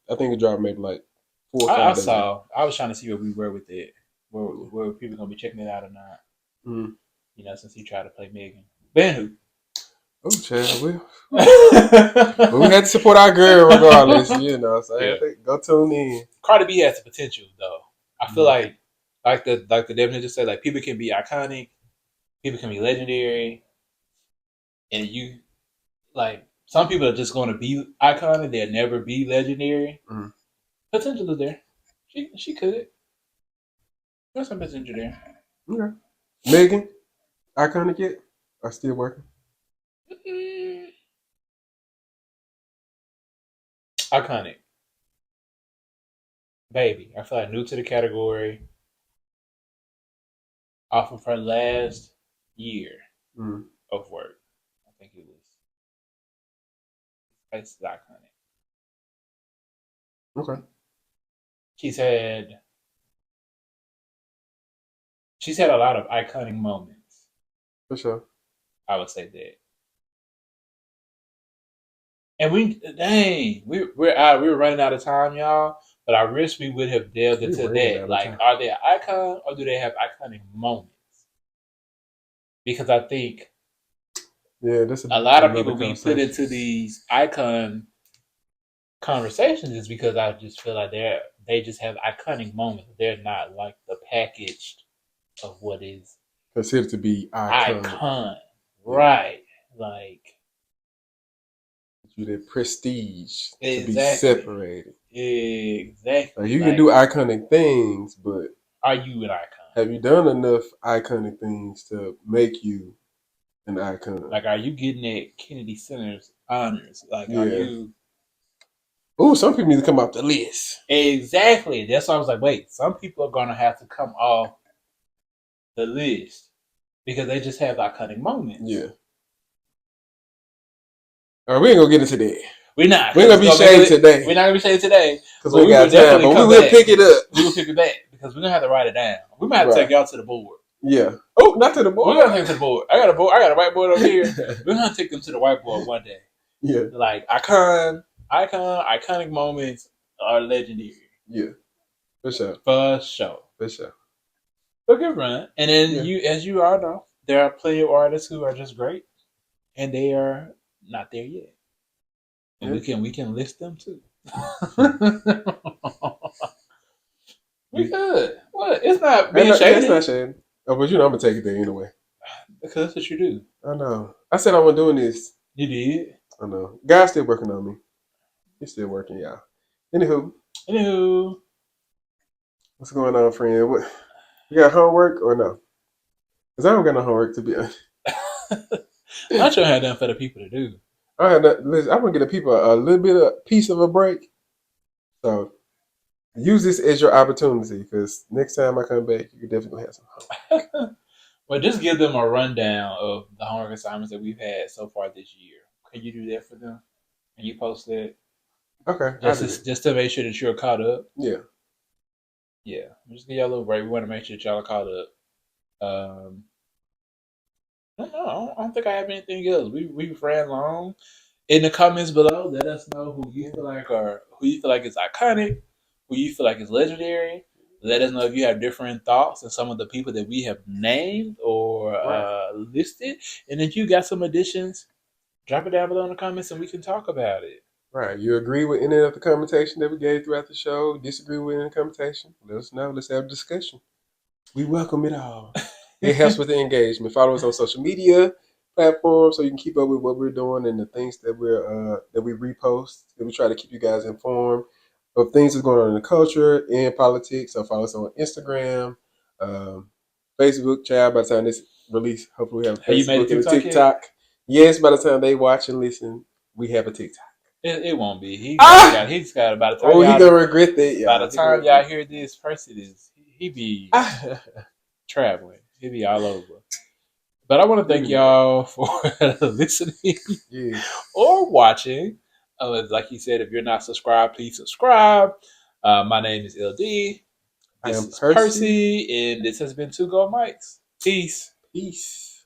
I think it dropped maybe like 4 or 5 I days saw. ago. I was trying to see where we were with it. Where people gonna be checking it out or not? Mm-hmm. Since he tried to play Megan. Ben who? Oh, child, we had to support our girl regardless, you know. So I think go tune in. Cardi B has the potential, though. I feel Mhm. like the definition just said, like people can be iconic, people can be legendary, and you like some people are just going to be iconic. They'll never be legendary. Mhm. Potential is there. She could. There's some potential there. Okay. Megan, iconic yet? Are still working? Mm, iconic, baby. I feel like new to the category. Off of her last year Mm. of work, I think it was. It's iconic. Okay. She's had she's had a lot of iconic moments. For sure. I would say that. And we're running out of time, y'all. But I wish we would have delved We into ran out that. of Like, time. are they an icon or do they have iconic moments? Because I think Yeah, that's a lot of another people we put conversation. into these icon conversations is because I just feel like they just have iconic moments. They're not like the packaged of what is Considered to be iconic. icon, right? Like You the prestige to be exactly, separated. exactly. Like you can Like, do iconic things, but are you an icon? have you done enough iconic things to make you an icon? Like, are you getting at Kennedy Center's honors? Like, are Yeah. you Ooh, some people need to come off the list. exactly? That's why I was like, wait, some people are gonna have to come off the list because they just have iconic moments. Yeah. All right, we ain't gonna get into that. We're not. We ain't gonna be shady today. We're not gonna be shady today Because we ain't got time, but we will pick it up. We will pick it back because we're gonna have to write it down. We might have to take y'all to the board. Yeah. Oh, not to the board. We're gonna take it to the board. I got a board. I got a whiteboard over here. We're gonna take them to the whiteboard one day. Yeah. Like iconic moments are legendary. Yeah. For sure. For sure. For sure. A good run. And then as you all know, there are plenty of artists who are just great, and they are not there yet. And we can list them too. We could. What? It's not being shady. It's not shady. Oh, but you know I'm gonna take it there anyway. Because that's what you do. I know. I said I wasn't doing this. You did. I know. God's still working on me. He's still working, y'all. Anywho, what's going on, friend? What you got homework or no? Because I don't got no homework to be honest. I'm sure I had nothing for the people to do. Listen, I'm gonna get the people a little bit of piece of a break. So use this as your opportunity because next time I come back, you can definitely have some homework. Well, just give them a rundown of the homework assignments that we've had so far this year. Can you do that for them? Can you post that? Okay. Just to make sure that you're caught up. Yeah. Yeah. Just give y'all a little break. We want to make sure that y'all are caught up. I don't think I have anything else. We ran long. In the comments below, let us know who you feel like is iconic, who you feel like is legendary. Let us know if you have different thoughts on some of the people that we have named or listed. And if you got some additions, drop it down below in the comments and we can talk about it. Right. You agree with any of the commentation that we gave throughout the show? Disagree with any commentation? Let us know. Let's have a discussion. We welcome it all. It helps with the engagement. Follow us on social media platforms so you can keep up with what we're doing and the things that we repost. And we try to keep you guys informed of things that's going on in the culture and politics. So follow us on Instagram, Facebook. Child, by the time this release, hopefully we have Facebook and a TikTok. Yes, by the time they watch and listen, we have a TikTok. It won't be. He's got by the time. Oh, he's gonna regret that. By the time y'all hear this, person he be traveling. He be all over. But I want to thank y'all for listening or watching. Like he said, if you're not subscribed, please subscribe. My name is LD. This is Percy, and this has been Two Gold Mics. Peace. Peace.